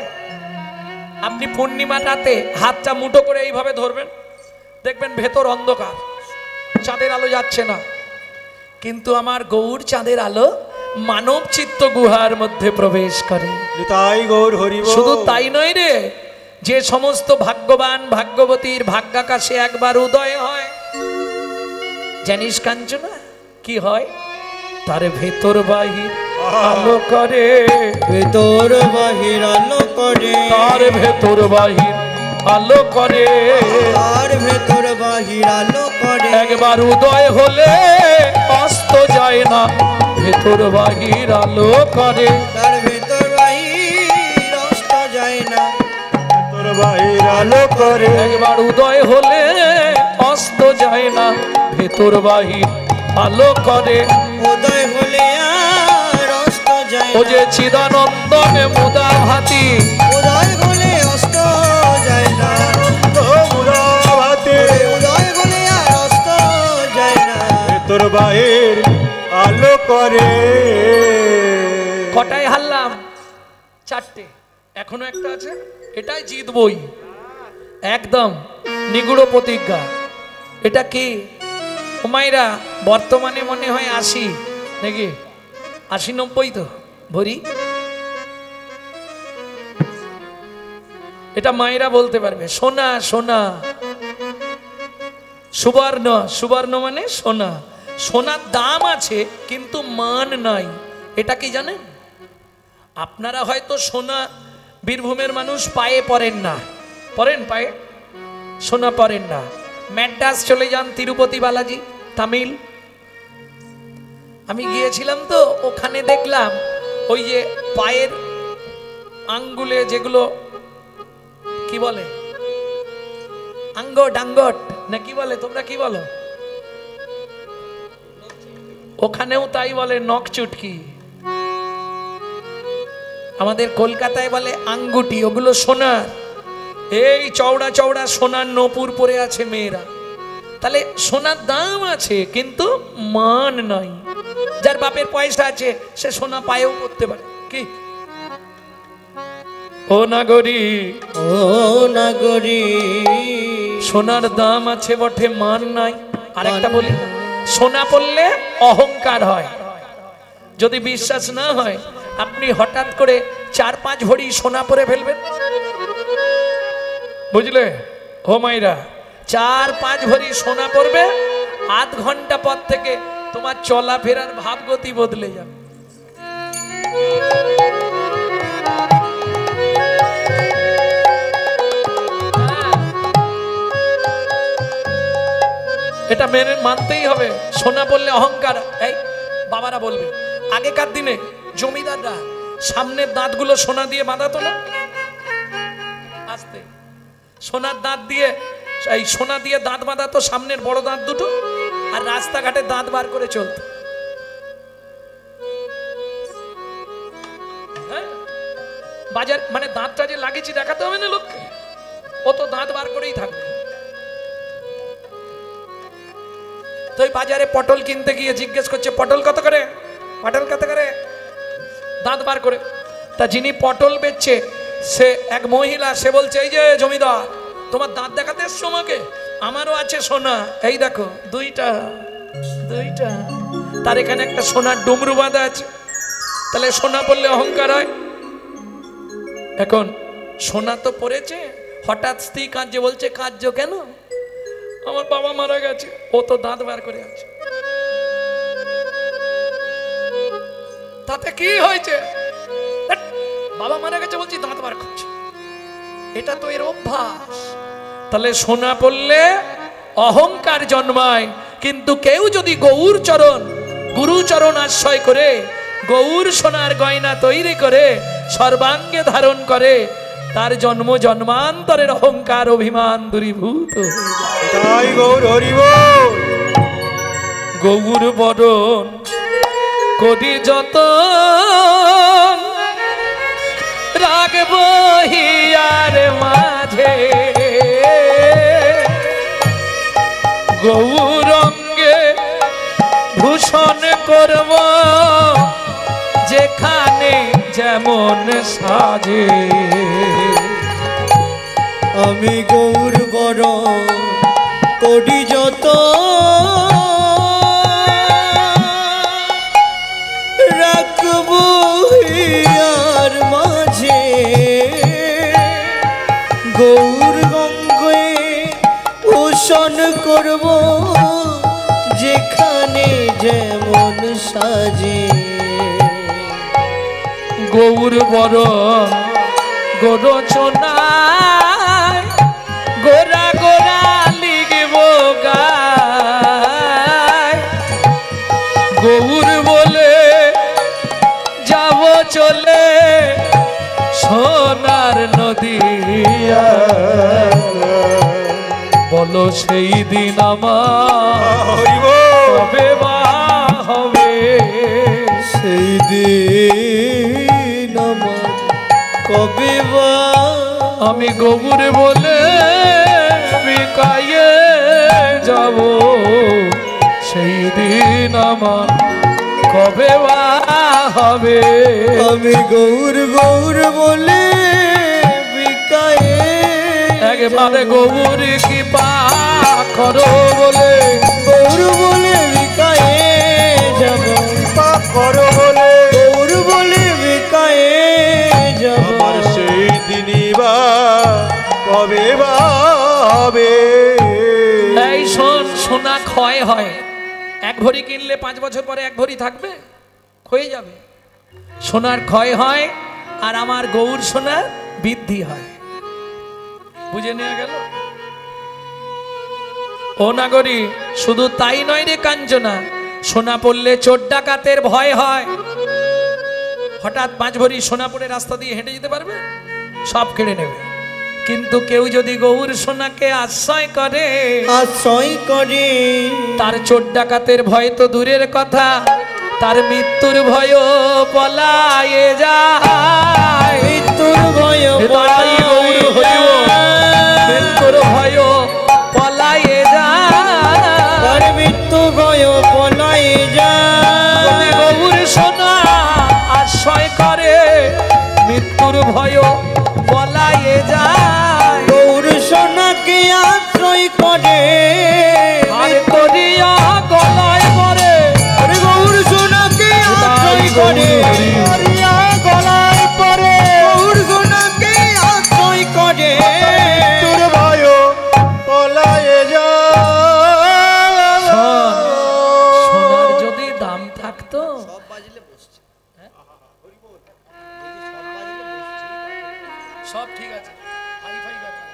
আপনি পূর্ণিমা রাতে হাতটা মুঠো করে এইভাবে ধরবেন, দেখবেন ভেতর অন্ধকার, চাঁদের আলো যাচ্ছে না। কিন্তু আমার গৌর চাঁদের আলো মানব চিত্ত গুহার মধ্যে প্রবেশ করে। তাই গৌর হরিব। শুধু তাই নয় রে, যে সমস্ত ভাগ্যবান ভাগ্যবতীর ভাগ্যাকাশে একবার উদয় হয়, জানিস কাঞ্চনা কি হয়? তার ভেতর বাহির আলো করে, ভেতর বাহির আলো করে, তার ভেতর বাহির আলো করে, তার ভেতর বাহির আলো করে। একবার উদয় হলে অস্ত যায় না, ভেতর বাহির আলো করে, তার ভেতর বাহির অস্ত যায় না, তোর বাহির আলো করে। একবার উদয় হলে অস্ত যায় না, ভেতর বাহির আলো করে। উদয় হলে আর অস্ত যায় ও না, যে চিদানন্দন মুদা ভাতি, উদয় হলে অস্ত যায় না, মুরাভাতে উদয় হলে আর অস্ত যায় না। তোর বাহির আলো করে। কটায় হারলাম? 4টে, এখনো একটা আছে, এটাই জিতবই, একদম নিগুড় প্রতিজ্ঞা। এটা কি হুমায়রা? বর্তমানে মনে হয় 80 নাকি 80-90 তো ভরি। এটা মায়েরা বলতে পারবে। সোনা সোনা, সুবর্ণ, সুবর্ণ মানে সোনা। সোনার দাম আছে কিন্তু মান নাই, এটা কি জানেন? আপনারা হয়তো সোনা বীরভূমের মানুষ পায়ে পরেন না, পরেন পায়ে? সোনা পরেন না। ম্যাড্রাস চলে যান, তিরুপতি বালাজি, তামিল। আমি গিয়েছিলাম তো, ওখানে দেখলাম ওই যে পায়ের আঙ্গুলে যেগুলো কি বলে, আঙ্গট আঙ্গট না কি বলে, তোমরা কি বলো? ওখানেও তাই বলে, নখ চুটকি। আমাদের কলকাতায় বলে আঙ্গুটি, ওগুলো সোনার। এই চওড়া চওড়া সোনার নপুর পরে আছে মেয়েরা। তাহলে সোনার দাম আছে কিন্তু মান নাই। যার বাপের পয়সা আছে সে সোনা পায়েও করতে পারে। কি ও নাগরী, ও নাগরী, সোনার দাম আছে বটে, মান নাই। আরেকটা বলি, সোনা পড়লে অহংকার হয়। যদি বিশ্বাস না হয়, আপনি হঠাৎ করে 4-5 ভরি সোনা পরে ফেলবেন, বুঝলে? ও মাইরা, 4-5 ভরি সোনা পড়বে, আধ ঘন্টা পর থেকে তোমার চলাফেরার ভাবগতি বদলে যাবে। এটা মেনে মানতেই হবে। সোনা বললে অহংকার। এই বাবারা বলবে, আগেকার দিনে জমিদাররা সামনের দাঁতগুলো সোনা দিয়ে বাঁধাতো না, আস্তে সোনার দাঁত দিয়ে, এই সোনা দিয়ে দাঁত বাঁধাতো, সামনের বড় দাঁত দুটো, আর রাস্তাঘাটে দাঁত বার করে চলতো। হ্যাঁ, বাজার মানে দাঁতটা যে লাগিয়েছি দেখাতে হবে না লোককে, ও তো দাঁত বার করেই থাকবে। তো ওই বাজারে পটল কিনতে গিয়ে জিজ্ঞেস করছে, পটল কত করে, পটল কত করে, দাঁত বার করে। তা যিনি পটল বেচছে সে এক মহিলা, সে বলছে, এই যে জমিদার, তোমার দাঁত দেখাতে এসছো আমাকে? আমারও আছে সোনা, এই দেখো দুইটা দুইটা। তার এখানে একটা সোনার ডুমরু বাঁধা আছে। তাহলে সোনা পড়লে অহংকার হয়। এখন সোনা তো পড়েছে, হঠাৎ স্ত্রী কাঁদছে, বলছে কাঁদছো কেন? আমার বাবা মারা গেছে। ও তো দাঁত বার করে আছে, তাতে কি হয়েছে? বাবা মারা গেছে বলছি দাঁত বার করছে, এটা তো এর অভ্যাস। তাহলে সোনা পড়লে অহংকার জন্মায়। কিন্তু কেউ যদি গৌর চরণ, গুরু চরণ আশ্রয় করে, গৌর সোনার গয়না তৈরি করে সর্বাঙ্গে ধারণ করে, তার জন্ম জন্মান্তরের অহংকার অভিমান দূরীভূত হয়ে যায়। তাই গৌর হরিব। গৌর বরণ করি যত, রাখব হিয়ার মাঝে, গৌরঙ্গে ভূষণ করব যেমন সাজে। আমি গৌর বড় করি যত রাখবো হিয়ার মাঝে, গৌর গঙ্গে পোষণ করব যেখানে যেমন সাজে। গৌর বড় গোরচনায় গোরা গোরা লিখব গায়, গৌর বলে যাব চলে সোনার নদিয়া। বলো সেই দিন আমার কবে বা হবে, সেই দিন আমার কবে বা। আমি গৌর বলে বিকায়ে যাব, সেই দিন আমার কবে বা হবে। আমি গৌর গৌর বলে বিকায়ে একবারে গৌর কৃপা করো বলে, গৌর বলে বিকায়ে যাব, করো বলে গৌর বলে বিকায়ে যাব। আমার সেই দিনই বা কবে বা হবে। এই শোন, সোনা ক্ষয় হয়। এক ভরি কিনলে 5 বছর পরে এক ভরি থাকবে, ক্ষয়ে যাবে। সোনার ক্ষয় হয় আর আমার গৌর সোনা বৃদ্ধি হয়। বুঝে নেওয়া গেল? ও নাগরী, শুধু তাই নয় রে কাঞ্চনা, সোনা পড়লে চোর ডাকাতের ভয় হয়। হঠাৎ 5 ভরি সোনা পড়ে রাস্তা দিয়ে হেঁটে যেতে পারবে? সব কেড়ে নেবে। কিন্তু কেউ যদি গৌর সোনাকে আশ্রয় করে, আশ্রয় করে, তার চোর ডাকাতের ভয় তো দূরের কথা, তার মৃত্যুর ভয় পলায়ে যায়। মৃত্যুর ভয় হৃদয় গৌর হইও, মৃত্যুর ভয় পলায়ে যায়। তার মৃত্যু ভয় পলায়ে যায়। যদি গৌর সোনা আশ্রয় করে, মৃত্যুর ভয় পলায়ে যায়। গৌর সোনাকে আশ্রয় করে, আর করিয়া গলায় পরে, গৌর সোনাকে আশ্রয় করে, করিয়া গলায় পরে। গৌর সোনাকে আশ্রয় করে, তোর ভয় পলায়ে যায়। সোনার যদি দাম থাকতো, সব ঠিক আছে, হাই-ফাই ব্যাপার।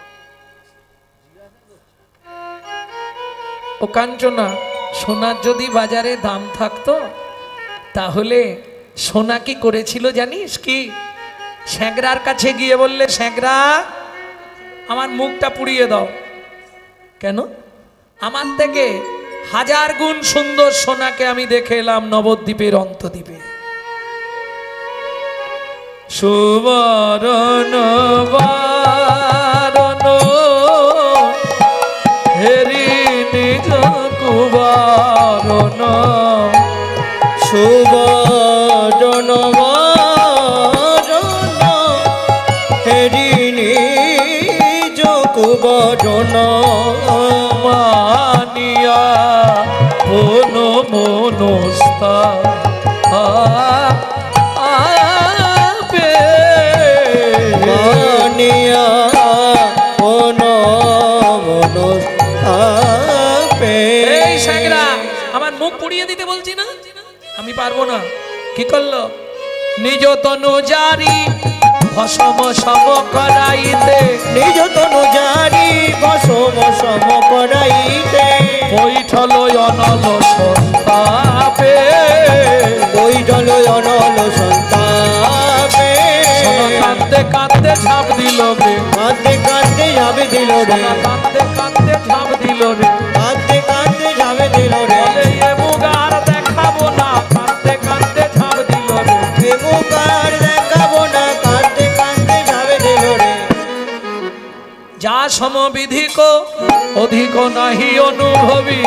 ও কাঞ্চনা, সোনার যদি বাজারে দাম থাকতো, তাহলে সোনা কি করেছিল জানিস? কি স্যাঁকড়ার কাছে গিয়ে বললে, স্যাঁকড়া আমার মুখটা পুড়িয়ে দাও। কেন? আমার থেকে 1000 গুণ সুন্দর সোনাকে আমি দেখে এলাম নবদ্বীপের অন্তদ্বীপে। সুবরণ বারণ হেরি নিজ কুবারণ, সুবরণ বারণ হেরি নিজ কুবরণ, মানিয়া মন মনস্তা মানিয়া মন মনস আপে। এই স্যাঁকড়া, আমার মুখ পুড়িয়ে দিতে বলছি না, আমি পারবো না। কি করলো? নিজ তনু জারি ভসম সম করাইতে, নিজ তনু জারি বসম সম করাইতে, বৈঠল অনল সন্তাপে, বৈঠল অনল সন্তাপে। সোনা কাঁদতে কাঁদতে ঝাঁপ দিল রে, কাঁদতে কাঁদতে যাবে দিল রে, সোনা কাঁদতে কাঁদতে ঝাঁপ দিল রে। কাঁদতে কাঁদতে যাবে দিল রে, বলে এ মুখ আর দেখাবো না, কাঁদতে কাঁদতে ঝাঁপ দিল রে। এ মুখ আর দেখাবো না, কাঁদতে কাঁদতে যাবে দিল রে। যা সমবিধিক অধিক নাহি অনুভবী,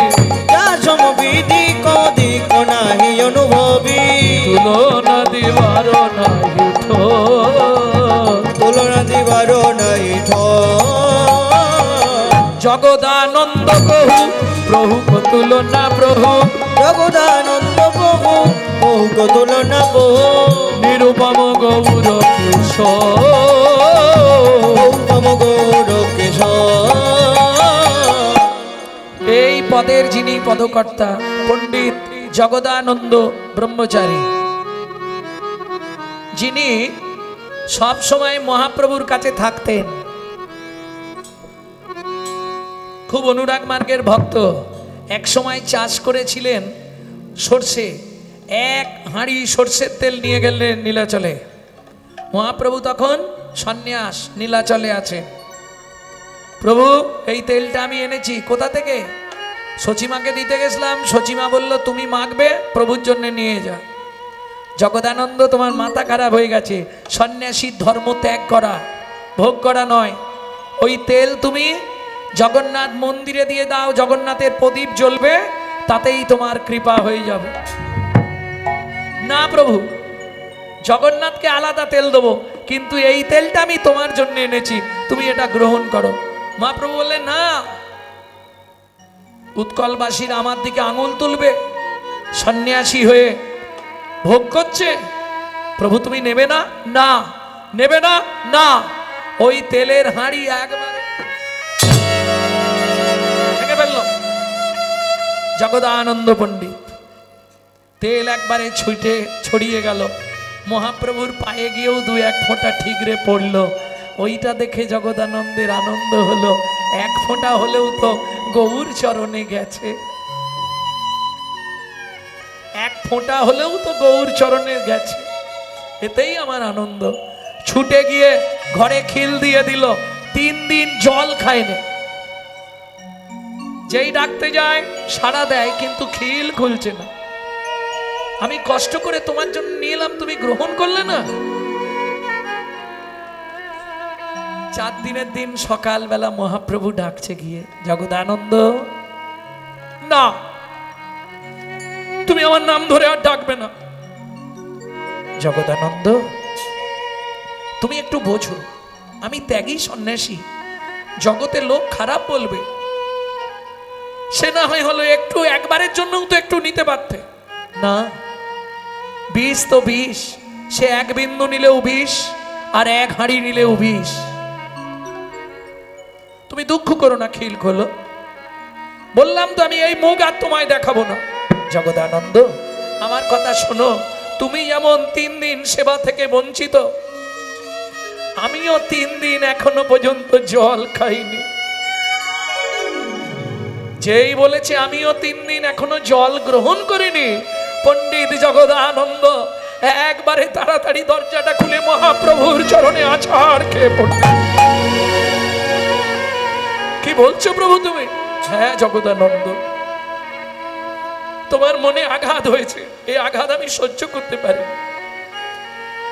যা সমবিধি কদিক নাহি অনুভবী, তুলনা দিবার নাহি তুলনা দিবারও নাই জগদানন্দ প্রভু প্রভু কো তুলনা প্রভু জগদানন্দ প্রভু বহু কো তুলনা প্রভু নিরুপম গৌর কিশোর গৌতম গৌর কিশোর। এই পদের যিনি পদকর্তা পণ্ডিত জগদানন্দ ব্রহ্মচারী, যিনি সব সময় মহাপ্রভুর কাছে থাকতেন, খুব অনুরাগ মার্গের ভক্ত। এক সময় চাষ করেছিলেন সর্ষে, এক হাঁড়ি সর্ষের তেল নিয়ে গেলেন নীলাচলে। মহাপ্রভু তখন সন্ন্যাস, নীলাচলে আছে। প্রভু এই তেলটা আমি এনেছি, কোথা থেকে? সচিমাকে দিতে গেছিলাম, সচিমা বলল তুমি মাখবে, প্রভুর জন্য নিয়ে যা। জগদানন্দ তোমার মাথা খারাপ হয়ে গেছে, সন্ন্যাসীর ধর্ম ত্যাগ করা, ভোগ করা নয়। ওই তেল তুমি জগন্নাথ মন্দিরে দিয়ে দাও, জগন্নাথের প্রদীপ জ্বলবে, তাতেই তোমার কৃপা হয়ে যাবে। না প্রভু, জগন্নাথকে আলাদা তেল দেবো, কিন্তু এই তেলটা আমি তোমার জন্য এনেছি, তুমি এটা গ্রহণ করো। মহাপ্রভু বললেন না, উৎকলবাসীর আমার দিকে আঙুল তুলবে, সন্ন্যাসী হয়ে ভোগ করছে, প্রভু তুমি নেবে না? না নেবে না, না। ওই তেলের হাঁড়ি একবারে ভেঙে ফেলল জগদানন্দ পণ্ডিত। তেল একবারে ছড়িয়ে গেল, মহাপ্রভুর পায়ে গিয়েও দু এক ফোঁটা ঠিকরে পড়ল। ওইটা দেখে জগদানন্দের আনন্দ হলো, এক ফোঁটা হলেও তো গৌর চরণে গেছে, এক ফোঁটা হলেও তো গৌর চরণে গেছে, এতেই আমার আনন্দ। ছুটে গিয়ে ঘরে খিল দিয়ে দিল, 3 দিন জল খায়নি। যেই ডাকতে যায় সাড়া দেয়, কিন্তু খিল খুলছে না। আমি কষ্ট করে তোমার জন্য নিয়ে এলাম, তুমি গ্রহণ করলে না। 4 দিনের দিন সকালবেলা মহাপ্রভু ডাকছে গিয়ে, জগদানন্দ না, তুমি আমার নাম ধরে আর ডাকবে না। জগদানন্দ তুমি একটু বোঝো, আমি ত্যাগী সন্ন্যাসী, জগতে লোক খারাপ বলবে, সে না হয় হলো একটু, একবারের জন্য তো একটু নিতে পারতে না। বিষ তো বিষ, সে 1 বিন্দু নিলেও বিষ, আর 1 হাঁড়ি নিলেও বিষ। তুমি দুঃখ করো না, খিল খোলো। বললাম তো আমি এই মুখ আর তোমায় দেখাবো না। জগদানন্দ আমার কথা শোনো, তুমি যেমন 3 দিন সেবা থেকে বঞ্চিত, আমিও 3 দিন এখনো পর্যন্ত জল খাইনি। যেই বলেছে আমিও 3 দিন এখনো জল গ্রহণ করিনি, পণ্ডিত জগদানন্দ একবারে তাড়াতাড়ি দরজাটা খুলে মহাপ্রভুর চরণে আছাড় খেয়ে পড়ল। কি বলছো প্রভু তুমি? হ্যাঁ জগদানন্দ, তোমার মনে আঘাত হয়েছে, এই আঘাত আমি সহ্য করতে পারি।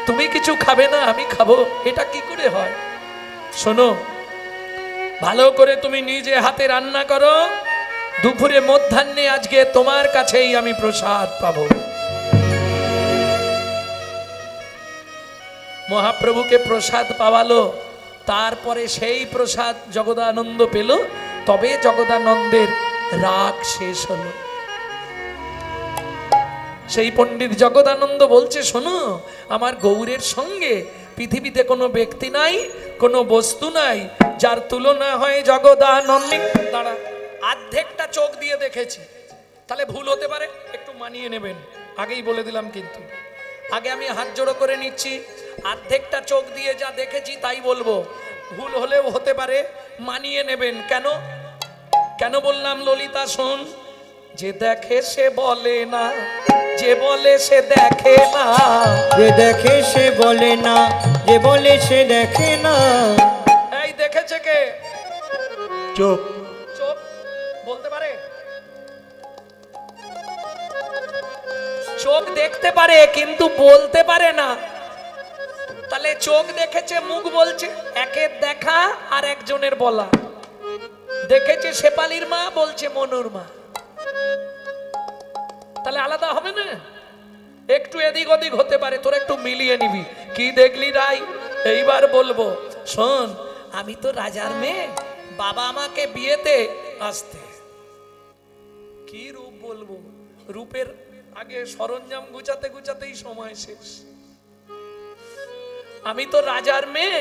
তুমি কিছু খাবে না, আমি খাবো, এটা কি করে হয়? শোনো, ভালো করে তুমি নিজে হাতে রান্না করো, দুপুরে মধ্যাহ্নে আজকে তোমার কাছেই আমি প্রসাদ পাবো। মহাপ্রভুকে প্রসাদ পাওয়ালো, তারপরে সেই প্রসাদ জগদানন্দ পেল, তবে জগদানন্দের রাগ শেষ হলো। সেই পণ্ডিত জগদানন্দ বলছে, শোনো, আমার গৌরের সঙ্গে পৃথিবীতে কোনো ব্যক্তি নাই, কোনো বস্তু নাই যার তুলনা হয় জগদানন্দ। দাঁড়া, অর্ধেকটা চোখ দিয়ে দেখেছি, তাহলে ভুল হতে পারে, একটু মানিয়ে নেবেন, আগেই বলে দিলাম। কিন্তু আগে আমি হাত জোড়ো করে নিচ্ছি, অর্ধেকটা চোখ দিয়ে যা দেখেছি তাই বলবো, ভুল হলেও হতে পারে, মানিয়ে নেবেন। কেন কেন বললাম ললিতা শোন, যে দেখে সে বলে না, যে বলে সে দেখে না, যে দেখে সে বলে না, যে বলে সে দেখে না। এই দেখেছে কে? চোখ। চোখ বলতে পারে? চোখ দেখতে পারে কিন্তু বলতে পারে না। তাহলে চোখ দেখেছে, মুখ বলছে, একের দেখা আর একজনের বলা। দেখেছে শেফালির মা, বলছে মনুর মা, তাহলে আলাদা হবে না? একটু এদিক ওদিক হতে পারে, তোরা একটু মিলিয়ে নিবি। কি দেখলি রাই? এইবার বলবো, শোন, আমি তো রাজার মেয়ে, বাবা আমাকে বিয়েতে আসতে। কি রূপ বলবো, রূপের আগে সরঞ্জাম গুছাতে গুছাতেই সময় শেষ। আমি তো রাজার মেয়ে,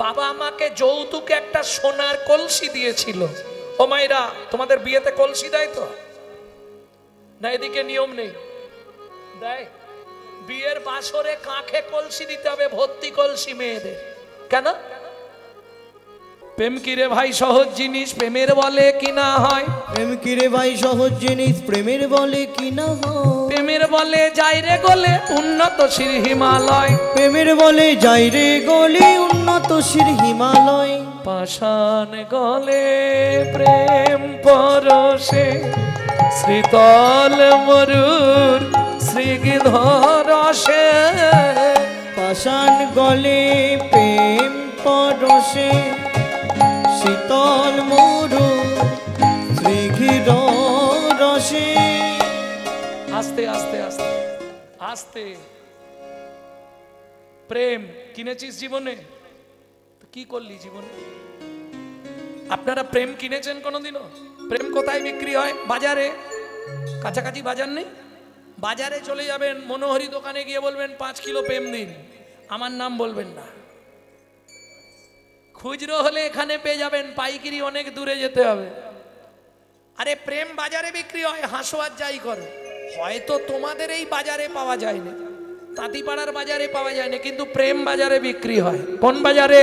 বাবা আমাকে যৌতুকে একটা সোনার কলসি দিয়েছিল। ও মাইরা, তোমাদের বিয়েতে কলসি দেয় তো না? এদিকে নিয়ম নেই, দেয়। বিয়ের বাসরে কাঁখে কলসি দিতে হবে, ভর্তি কলসি মেয়েদের। কেন? প্রেম কি রে ভাই সহজ জিনিস, প্রেমের বলে কি না হয়? প্রেম কি রে ভাই সহজ জিনিস, প্রেমের বলে কি না হয়? প্রেমের বলে যাই রে গলে উন্নত শির হিমালয়। প্রেমের বলে যাই রে গলে উন্নত শির হিমালয়। পাষাণ গলে প্রেম পরশে শীতল মরুর স্নিগ্ধ রসে। পাষাণ গলে প্রেম পরশে শীতল মরু স্নিগ্ধ রসে। আস্তে আস্তে আস্তে আস্তে। প্রেম কিনেছিস জীবনে? তো কি করলি জীবনে? আপনারা প্রেম কিনেছেন কোনোদিনও? প্রেম কোথায় বিক্রি হয়? বাজারে। কাছাকাছি বাজার নেই? বাজারে চলে যাবেন, মনোহরি দোকানে গিয়ে বলবেন 5 কিলো প্রেম দিন, আমার নাম বলবেন না। খুচরো হলে এখানে পেয়ে যাবেন, পাইকারি অনেক দূরে যেতে হবে। আরে প্রেম বাজারে বিক্রি হয়, হাসো আর যাই করো। হয়তো তোমাদের এই বাজারে পাওয়া যায় না, তাঁতিপাড়ার বাজারে পাওয়া যায় না, কিন্তু প্রেম বাজারে বিক্রি হয়। কোন বাজারে?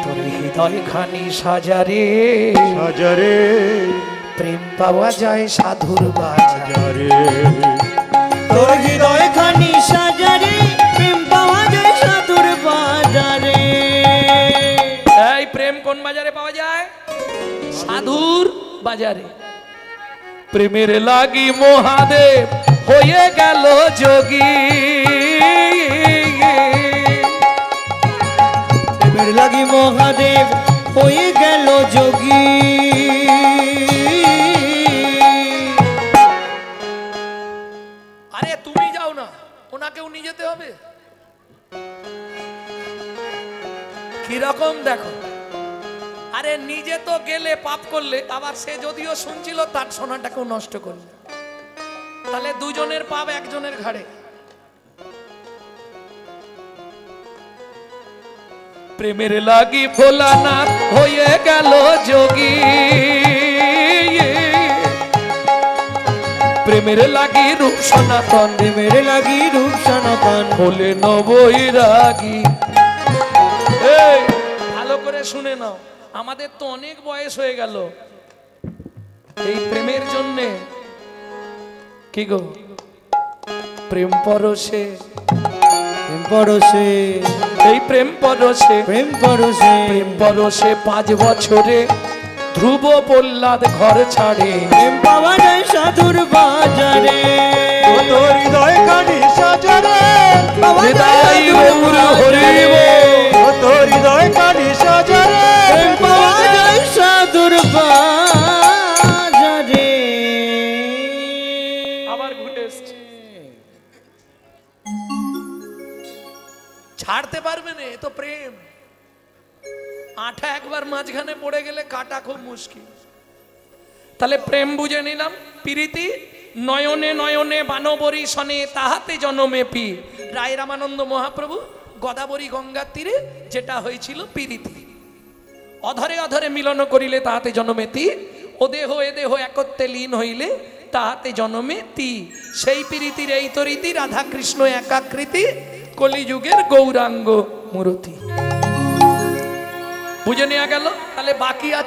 তোর হৃদয় খানি সাজারে সাজারে প্রেম পাওয়া যায় সাধুর বাজারে। তোর হৃদয় খানি সাজারে প্রেম পাওয়া যায় সাধুর বাজারে। এই প্রেম কোন বাজারে পাওয়া যায়? সাধুর বাজারে। প্রেমের লাগি মহাদেব হয়ে গেল যোগী। প্রেমের লাগি মহাদেব হয়ে গেল যোগী। আরে তুমি যাও না, ওনাকেও নিয়ে যেতে হবে। কিরকম দেখো, আরে নিজে তো গেলে পাপ করলে, আবার সে যদিও শুনছিল তার সোনাটাকেও নষ্ট করলে, তাহলে দুজনের পাপ একজনের ঘাড়ে। প্রেমের লাগি ভোলানাথ হয়ে গেল যোগী। প্রেমের লাগি রূপ সনাতন, প্রেমের লাগি রূপ সনাতন হলে নবৈরাগী। এই ভালো করে শুনে নাও, আমাদের তো অনেক বয়স হয়ে গেল, এই প্রেমের জন্যে কি গো, প্রেম পরশে, প্রেম পরশে, এই প্রেম পরশে, প্রেম পরশে, প্রেম পরশে 5 বছরে ধ্রুব প্রহ্লাদ ঘর ছাড়ে। প্রেম পাওয়া যায় সাধুর বাজারে। তোর হৃদয় খানি সাজারে হৃদয় গৌর হরিব, তোর হৃদয় খানি সাজারে প্রেম পাওয়া যায় সাধুর বাজারে। আবার ঘুরে এসছে। ছাড়তে পারবে না, এ তো প্রেম। আঠা একবার মাঝখানে পড়ে গেলে কাটা খুব মুশকিল। তাহলে প্রেম বুঝে নিলাম, প্রীতি নয়নে নয়নে বানবরী সনে তাহাতে জনমে পি। রায় রামানন্দ মহাপ্রভু গদাবরী গঙ্গার তীরে যেটা হয়েছিল প্রীতি, অধরে অধরে মিলন করিলে তাহাতে জনমেতি, ও দেহ এ দেহ একত্রে লীন হইলে তাহাতে জনমেতি। সেই প্রীতির এই তরিতি রাধা কৃষ্ণ একাকৃতি, কলিযুগের গৌরাঙ্গ মূরতি। বুঝে নেওয়া গেল। তাহলে বাকি আছে